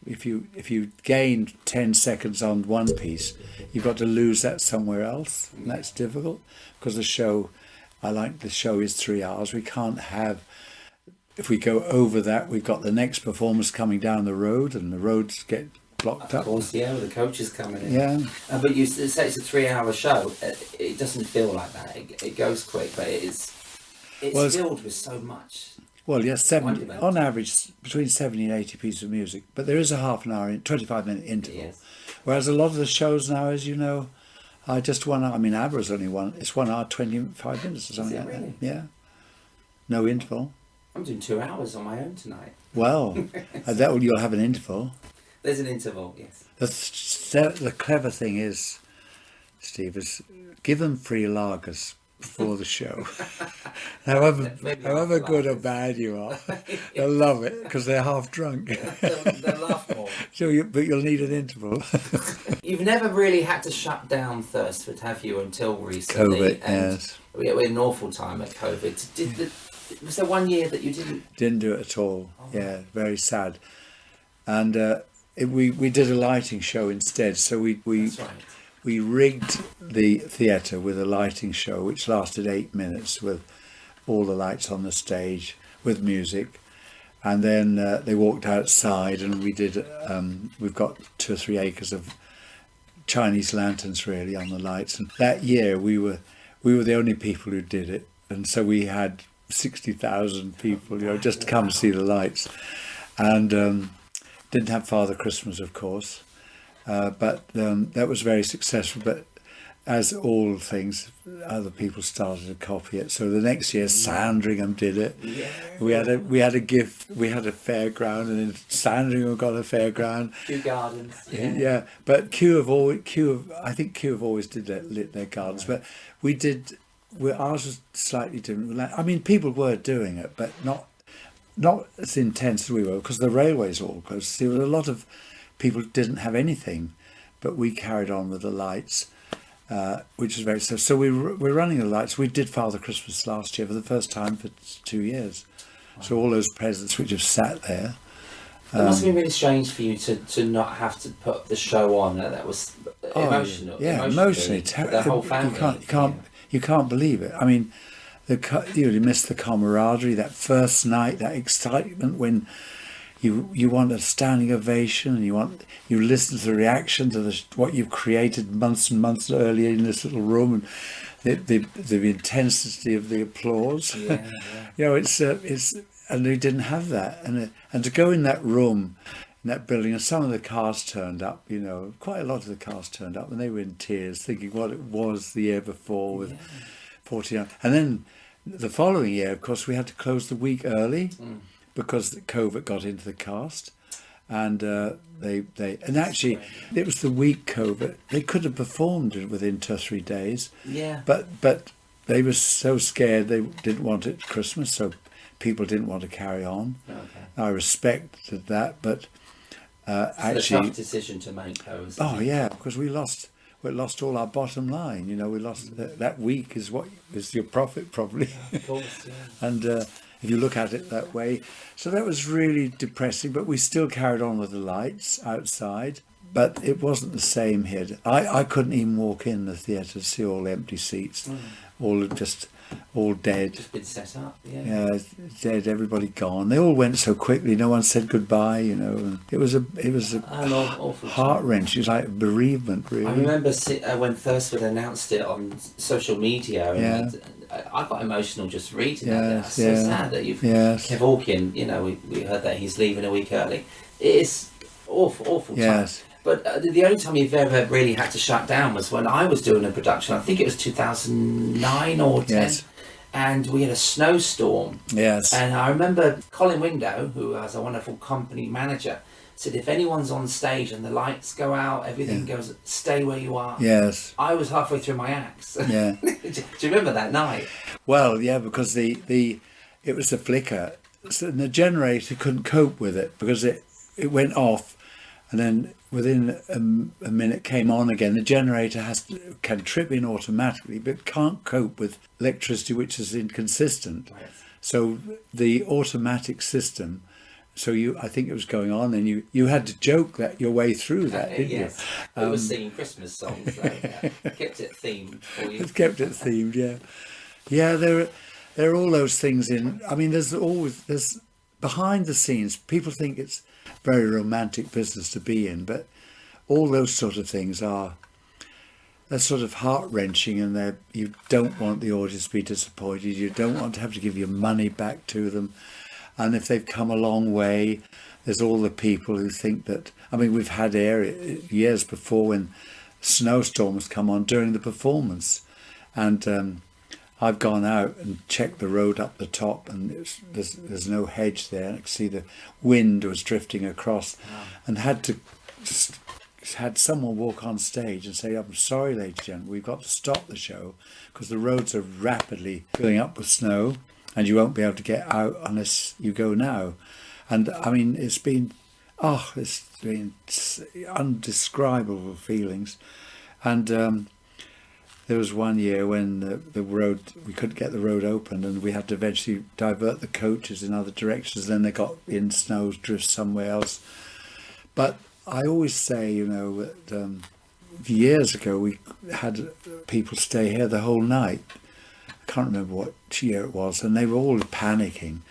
if you gain 10 seconds on one piece, you've got to lose that somewhere else, and that's difficult because the show is 3 hours. We can't have, if we go over that, we've got the next performance coming down the road, and the roads get blocked up. Of course, with the coaches coming in. Yeah. But you say it's a 3-hour show. It doesn't feel like that. It goes quick, but it's filled with so much. Well, yes, 70 Monument. on average between 70 and 80 pieces of music, but there is a half an hour, 25-minute interval. Yes. Whereas a lot of the shows now, as you know, are just 1 hour. I mean, ABBA's only it's 1 hour 25 minutes or something Is it like really? that. Yeah, no interval. I'm doing 2 hours on my own tonight. Well, you'll have an interval. There's an interval, yes. The clever thing is, Steve, is give them free lagers before the show. however good or bad you are, they'll love it because they're half drunk. They'll laugh more. But you'll need an interval. You've never really had to shut down Thursford, have you, until recently? COVID, and yes. We're in awful time at COVID. Was there 1 year that you didn't? Didn't do it at all. Yeah, very sad. And we did a lighting show instead. So we That's right. we rigged the theatre with a lighting show which lasted 8 minutes with all the lights on the stage with music, and then they walked outside and we did we've got 2 or 3 acres of Chinese lanterns really on the lights, and that year we were the only people who did it, and so we had 60,000 people just to come see the lights, and didn't have Father Christmas of course. But that was very successful. But as all things, other people started to copy it. So the next year, Sandringham did it. Yeah. We had a gift. We had a fairground, and then Sandringham got a fairground. Kew Gardens. Yeah. But I think Kew have always lit their gardens. But ours was slightly different. I mean, people were doing it, but not as intense as we were, because the railways all closed. There were a lot of people didn't have anything, but we carried on with the lights, which was very so we're running the lights. We did Father Christmas last year for the first time for 2 years. Wow. So all those presents which have sat there. It must have been really strange for you to not have to put the show on. That was emotional. Yeah, emotionally. The whole family. You can't believe it. I mean, you miss the camaraderie, that first night, that excitement when you want a standing ovation, and you listen to the reaction to what you've created months and months earlier in this little room, and the intensity of the applause. Yeah. It's and we didn't have that, and to go in that room, in that building, and some of the cast turned up. Quite a lot of the cast turned up, and they were in tears, thinking what it was the year before with 40 young, and then the following year, of course, we had to close the week early. because COVID got into the cast. And and actually it was the week COVID. They could have performed it within 2 or 3 days. Yeah. But they were so scared they didn't want it at Christmas, so people didn't want to carry on. Okay. I respected that, but It's actually, a tough decision to make, though. Isn't oh it? yeah, because we lost all our bottom line. You know, we lost that week is what is your profit probably. Of course, yeah. And if you look at it that way, so that was really depressing. But we still carried on with the lights outside. But it wasn't the same here. I couldn't even walk in the theatre to see all empty seats, all dead. Just been set up, yeah. Yeah, dead. Everybody gone. They all went so quickly. No one said goodbye. You know, and it was a An awful heart wrenching. It was like bereavement, really. I remember when Thursford announced it on social media, and I got emotional just reading it. It's so sad that you've Kev Hawkin, you know, we heard that he's leaving a week early. It is awful time. Yes. But the only time you've ever really had to shut down was when I was doing a production. I think it was 2009 or 10. Yes. And we had a snowstorm. Yes. And I remember Colin Window, who has a wonderful company manager, said if anyone's on stage and the lights go out, everything goes, stay where you are. Yes. I was halfway through my acts. Yeah. Do you remember that night? Well, yeah, because it was the flicker, so the generator couldn't cope with it because it went off, and then within a minute came on again. The generator can trip in automatically, but can't cope with electricity which is inconsistent. Right. So the automatic system. So I think it was going on, and you had to joke that your way through that, didn't Yes. you? We were singing Christmas songs, so kept it themed for you. It's kept it themed, yeah. Yeah, there are all those things in. I mean, there's behind the scenes. People think it's very romantic business to be in, but all those sort of things they're sort of heart wrenching, and you don't want the audience to be disappointed. You don't want to have to give your money back to them. And if they've come a long way, there's all the people who think that. I mean, we've had years before when snowstorms come on during the performance, and I've gone out and checked the road up the top, and there's no hedge there. I could see the wind was drifting across, and had someone walk on stage and say, "I'm sorry, ladies and gentlemen, we've got to stop the show because the roads are rapidly filling up with snow, and you won't be able to get out unless you go now." And I mean, it's been undescribable feelings. And there was one year when the road, we couldn't get the road open, and we had to eventually divert the coaches in other directions. Then they got in snow drift somewhere else. But I always say, you know, that years ago we had people stay here the whole night. I can't remember what year it was, and they were all panicking.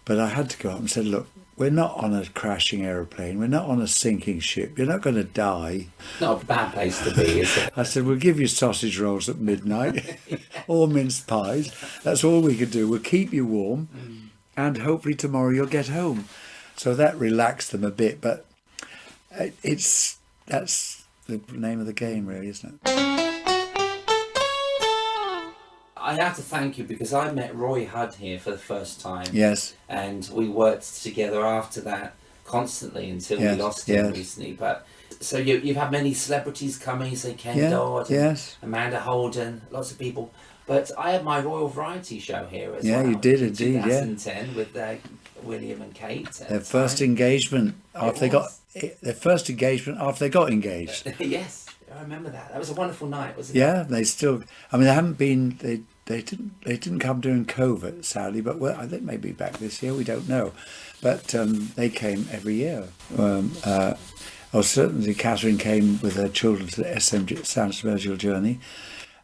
But I had to go up and say, look, we're not on a crashing aeroplane. We're not on a sinking ship. You're not going to die. Not a bad place to be, is it? I said, we'll give you sausage rolls at midnight or mince pies. That's all we could do. We'll keep you warm, and hopefully tomorrow you'll get home. So that relaxed them a bit, but that's the name of the game, really, isn't it? I have to thank you because I met Roy Hudd here for the first time. Yes. And we worked together after that constantly until we lost him recently. But so you've had many celebrities coming, say Ken Dodd, and Amanda Holden, lots of people. But I had my Royal Variety show here as well. Yeah, you did indeed. 2010 with William and Kate. Their first engagement after they got engaged. Yes, I remember that. That was a wonderful night, wasn't it? Yeah, they still. I mean, they haven't been. They didn't come during COVID, sadly. But I think maybe back this year. We don't know. But they came every year. Certainly Catherine came with her children to the SMG Sound Spiritual Journey,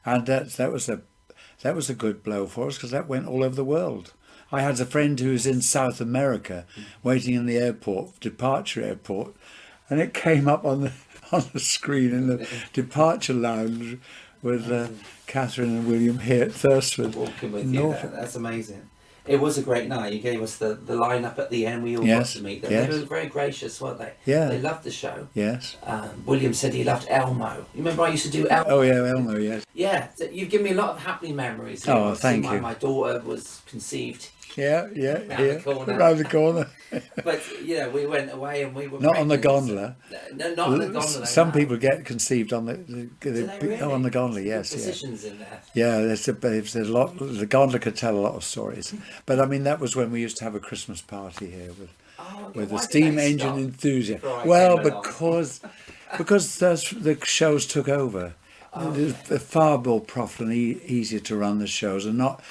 and that was a good blow for us because that went all over the world. I had a friend who was in South America, waiting in the departure airport, and it came up on the screen in the departure lounge with Catherine and William here at Thursford. Walking with in you, Norfolk. that's amazing. It was a great night. You gave us the line-up at the end. We all got to meet them. Yes. They were very gracious, weren't they? Yeah. They loved the show. Yes. William said he loved Elmo. You remember I used to do Elmo? Oh, yeah, Elmo, yes. Yeah, you've given me a lot of happy memories. Oh, thank you. My daughter was conceived. Yeah, Round the corner. But, we went away and we were... Not on the gondola. No, not on the gondola. Some people get conceived on Really? on the gondola, yes. Positions in there. Yeah, there's a lot. The gondola could tell a lot of stories. But I mean, that was when we used to have a Christmas party here with the steam engine enthusiast. Well, because the shows took over. They're far more profitable and easier to run the shows, and not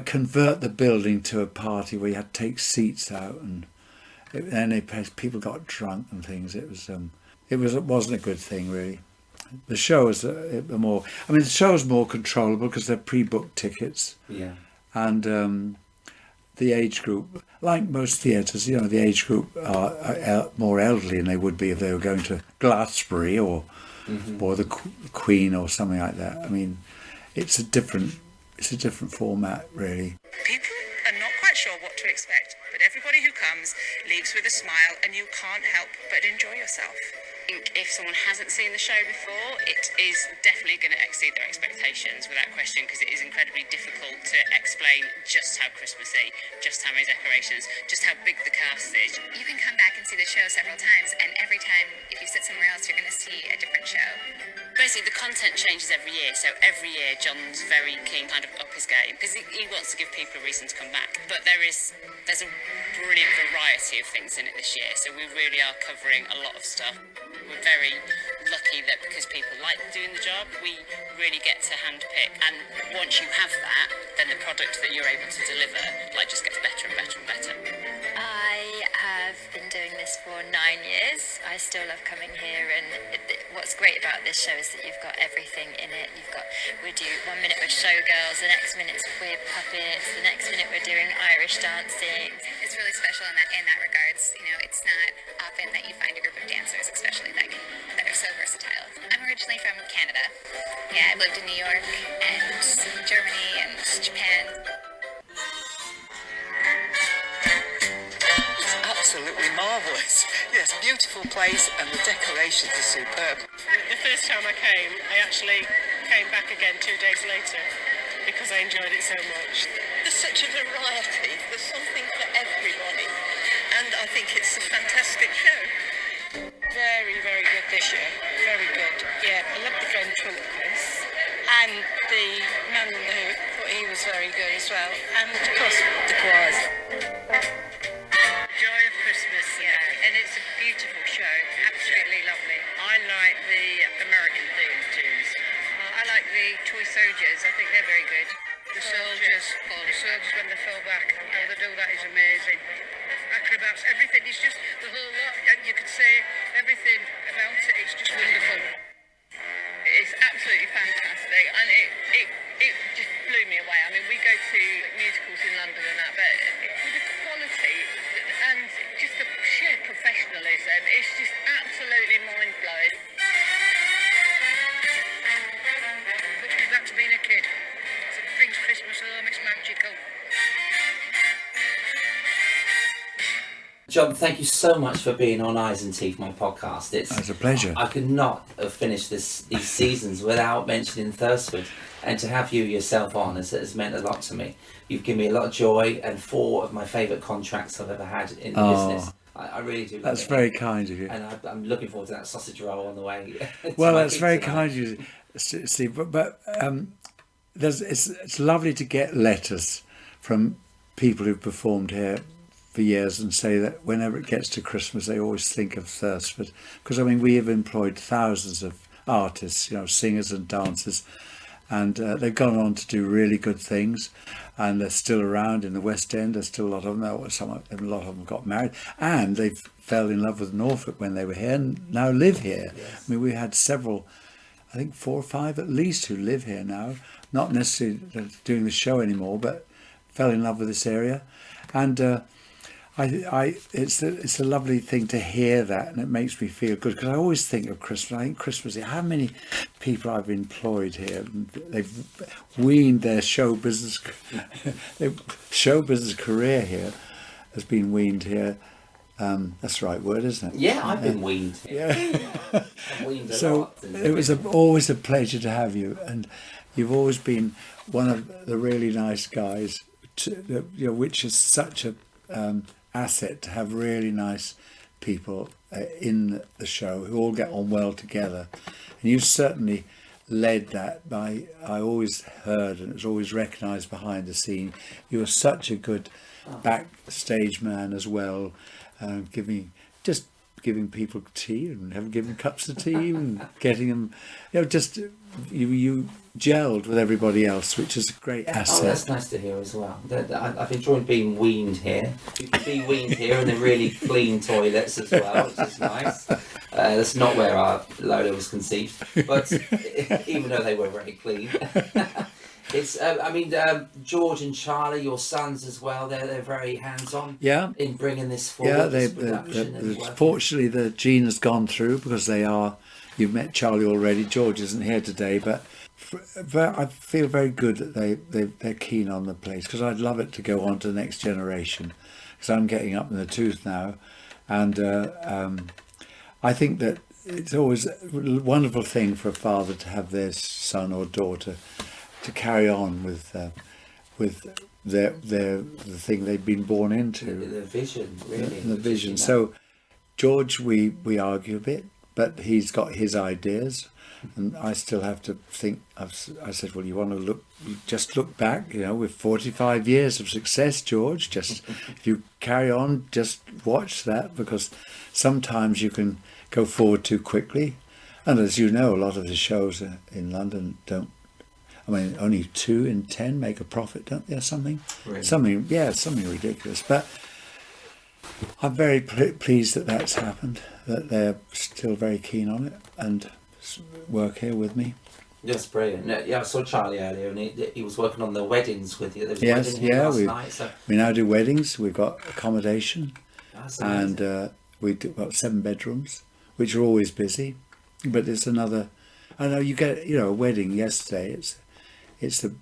convert the building to a party where you had to take seats out, and people got drunk and things. It wasn't a good thing, really. The show is the show is more controllable because they're pre-booked tickets. Yeah. And the age group, like most theatres, the age group are more elderly than they would be if they were going to Glastonbury or the Queen or something like that. I mean, it's a different format, really. People are not quite sure what to expect, but everybody who comes leaves with a smile, and you can't help but enjoy yourself. I think if someone hasn't seen the show before, it is definitely going to exceed their expectations without question, because it is incredibly difficult to explain just how Christmassy, just how many decorations, just how big the cast is. You can come back and see the show several times, and every time, if you sit somewhere else, you're going to see a different show. Basically, the content changes every year, so every year John's very keen kind of up his game, because he wants to give people a reason to come back. But there's a brilliant variety of things in it this year, so we really are covering a lot of stuff. We're very lucky that because people like doing the job, we really get to handpick. And once you have that, then the product that you're able to deliver just gets better and better and better. I have been doing this for 9 years. I still love coming here, and what's great about this show is that you've got everything in it. We do 1 minute with showgirls, the next minute's with puppets, the next minute we're doing Irish dancing. It's really special in that regards. It's not often that you find a group of dancers, especially that are so versatile. I'm originally from Canada. Yeah, I've lived in New York and Germany and Japan. It's absolutely marvellous. Yes, beautiful place, and the decorations are superb. The first time I came, I actually came back again 2 days later because I enjoyed it so much. There's such a variety. There's something for everybody, and I think it's a fantastic show. Very, very good this year. Very good. Yeah, I love the ventriloquist and the man in the hoop. Thought he was very good as well, and of course the choirs. Joy of Christmas, yeah, and it's a beautiful show. Absolutely lovely. I like the American themed tunes. I like the toy soldiers. I think they're very good. The soldiers when they fall back, how they do that is amazing. Acrobats, everything. It's just the whole lot. You could say everything about it. It's just wonderful. It's absolutely fantastic, and it just blew me away. I mean, we go to musicals in London and that, but with the quality and just the sheer professionalism, it's just absolutely mind-blowing. Puts me back to being a kid. It brings Christmas home. It's magical. John, thank you so much for being on Eyes and Teeth, my podcast. It's a pleasure. I could not have finished these seasons without mentioning Thursford, and to have you yourself on has meant a lot to me. You've given me a lot of joy, and 4 of my favourite contracts I've ever had in business. I really do. That's very kind of you. And I'm looking forward to that sausage roll on the way. Well, that's very kind of you, Steve. But it's lovely to get letters from people who've performed here for years and say that whenever it gets to Christmas, they always think of Thursford. Because, I mean, we have employed thousands of artists, singers and dancers, and they've gone on to do really good things, and they're still around in the West End. There's still a lot of them. A lot of them got married, and they fell in love with Norfolk when they were here and now live here. Yes. I mean, we had several, I think 4 or 5 at least, who live here now, not necessarily doing the show anymore, but fell in love with this area. And It's a lovely thing to hear that, and it makes me feel good, because I always think of Christmas. I think Christmas, how many people I've employed here, they've weaned their show business career here has been weaned here. That's the right word, isn't it? Yeah, I've been weaned. Yeah. I've weaned a So lot. it was always a pleasure to have you, and you've always been one of the really nice guys, which is such a asset to have really nice people in the show who all get on well together. And you've certainly led that by, I always heard, and it was always recognised behind the scene, you were such a good backstage man as well, giving people tea and giving cups of tea and getting them, you gelled with everybody else, which is a great asset. Oh, that's nice to hear as well. I've enjoyed being weaned here. You can be weaned here in the really clean toilets as well, which is nice. That's not where our Lola was conceived, but even though they were very clean. It's, George and Charlie, your sons as well, they're very hands-on in bringing this forward, this production. Fortunately, the gene has gone through, because you've met Charlie already. George isn't here today, but I feel very good that they're keen on the place, because I'd love it to go on to the next generation, because I'm getting up in the tooth now, and I think that it's always a wonderful thing for a father to have their son or daughter to carry on with the thing they've been born into. The vision, really. The vision. So George, we argue a bit, but he's got his ideas, and I still have to think. I said, well, you want to just look back, with 45 years of success, George, just if you carry on, just watch that, because sometimes you can go forward too quickly. And as you know, a lot of the shows in London don't. Only 2 in 10 make a profit, don't they? Something ridiculous. But I'm very pleased that that's happened, that they're still very keen on it and work here with me. That's brilliant. Yeah, I saw Charlie earlier, and he was working on the weddings with you. We now do weddings. We've got accommodation, and we do about 7 bedrooms, which are always busy. But it's another. I know you get a wedding yesterday. It's the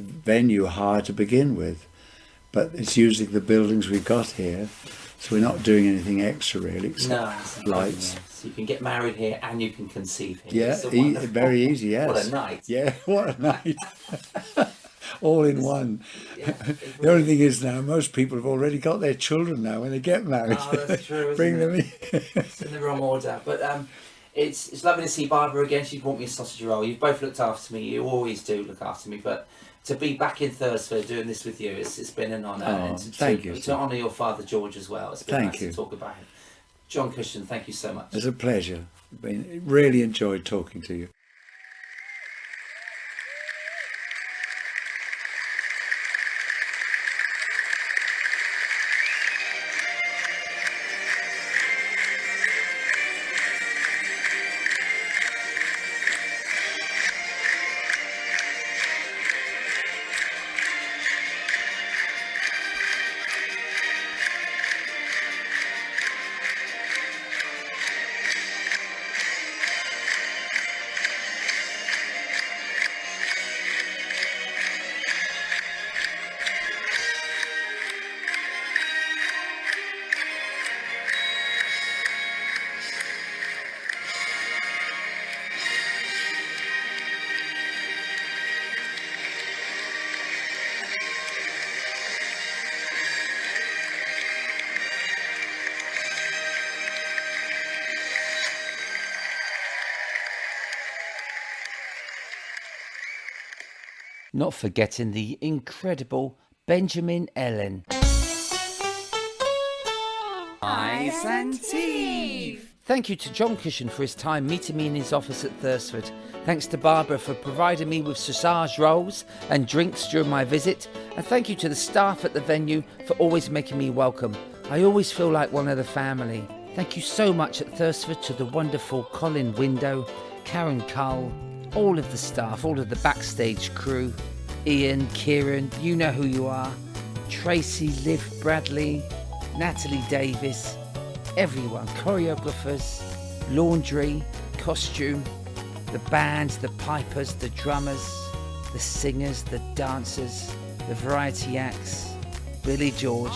venue hard to begin with, but it's using the buildings we've got here, so we're not doing anything extra really, except lights. So you can get married here and you can conceive here. Yeah, very easy. Yes. What a night! Yeah, what a night! All in one. Yeah, the only thing is now, most people have already got their children now when they get married. Oh, that's true. Bring them in. It's in the wrong order, but. It's lovely to see Barbara again. She brought me a sausage roll. You've both looked after me. You always do look after me. But to be back in Thursford doing this with you, it's been an honour. Oh, thank you. To honour your father, George, as well. It's been nice to talk about him. John Cushing, thank you so much. It's a pleasure. Really enjoyed talking to you. Not forgetting the incredible Benjamin Ellen. Ice and tea. Thank you to John Cushing for his time meeting me in his office at Thursford. Thanks to Barbara for providing me with sausage rolls and drinks during my visit. And thank you to the staff at the venue for always making me welcome. I always feel like one of the family. Thank you so much at Thursford to the wonderful Colin Window, Karen Cull, all of the staff, all of the backstage crew, Ian, Kieran, you know who you are, Tracy, Liv, Bradley, Natalie Davis, everyone, choreographers, laundry, costume, the bands, the pipers, the drummers, the singers, the dancers, the variety acts, Billy George,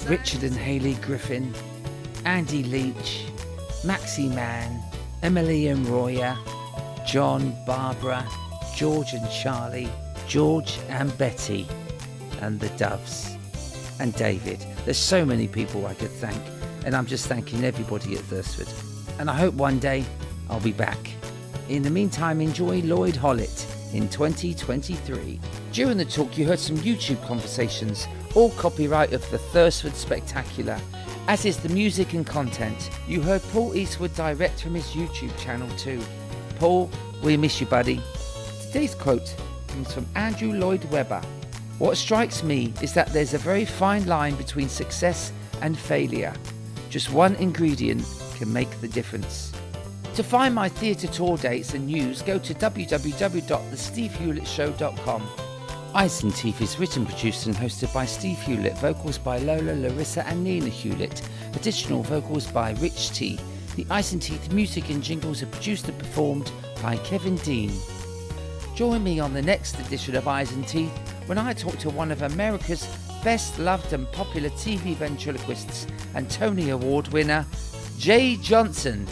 Richard and Hayley Griffin, Andy Leach, Maxie Mann, Emily and Roya, John, Barbara, George and Charlie, George and Betty, and the Doves, and David. There's so many people I could thank, and I'm just thanking everybody at Thursford. And I hope one day I'll be back. In the meantime, enjoy Lloyd Hollett in 2023. During the talk, you heard some YouTube conversations, all copyright of the Thursford Spectacular, as is the music and content. You heard Paul Eastwood direct from his YouTube channel too. Paul, we miss you, buddy. Today's quote comes from Andrew Lloyd Webber. What strikes me is that there's a very fine line between success and failure. Just one ingredient can make the difference. To find my theatre tour dates and news, go to www.thestevehewlettshow.com. Eyes and Teeth is written, produced and hosted by Steve Hewlett, vocals by Lola, Larissa and Nina Hewlett, additional vocals by Rich T. The Eyes and Teeth music and jingles are produced and performed by Kevin Dean. Join me on the next edition of Eyes and Teeth when I talk to one of America's best loved and popular TV ventriloquists and Tony Award winner, Jay Johnson.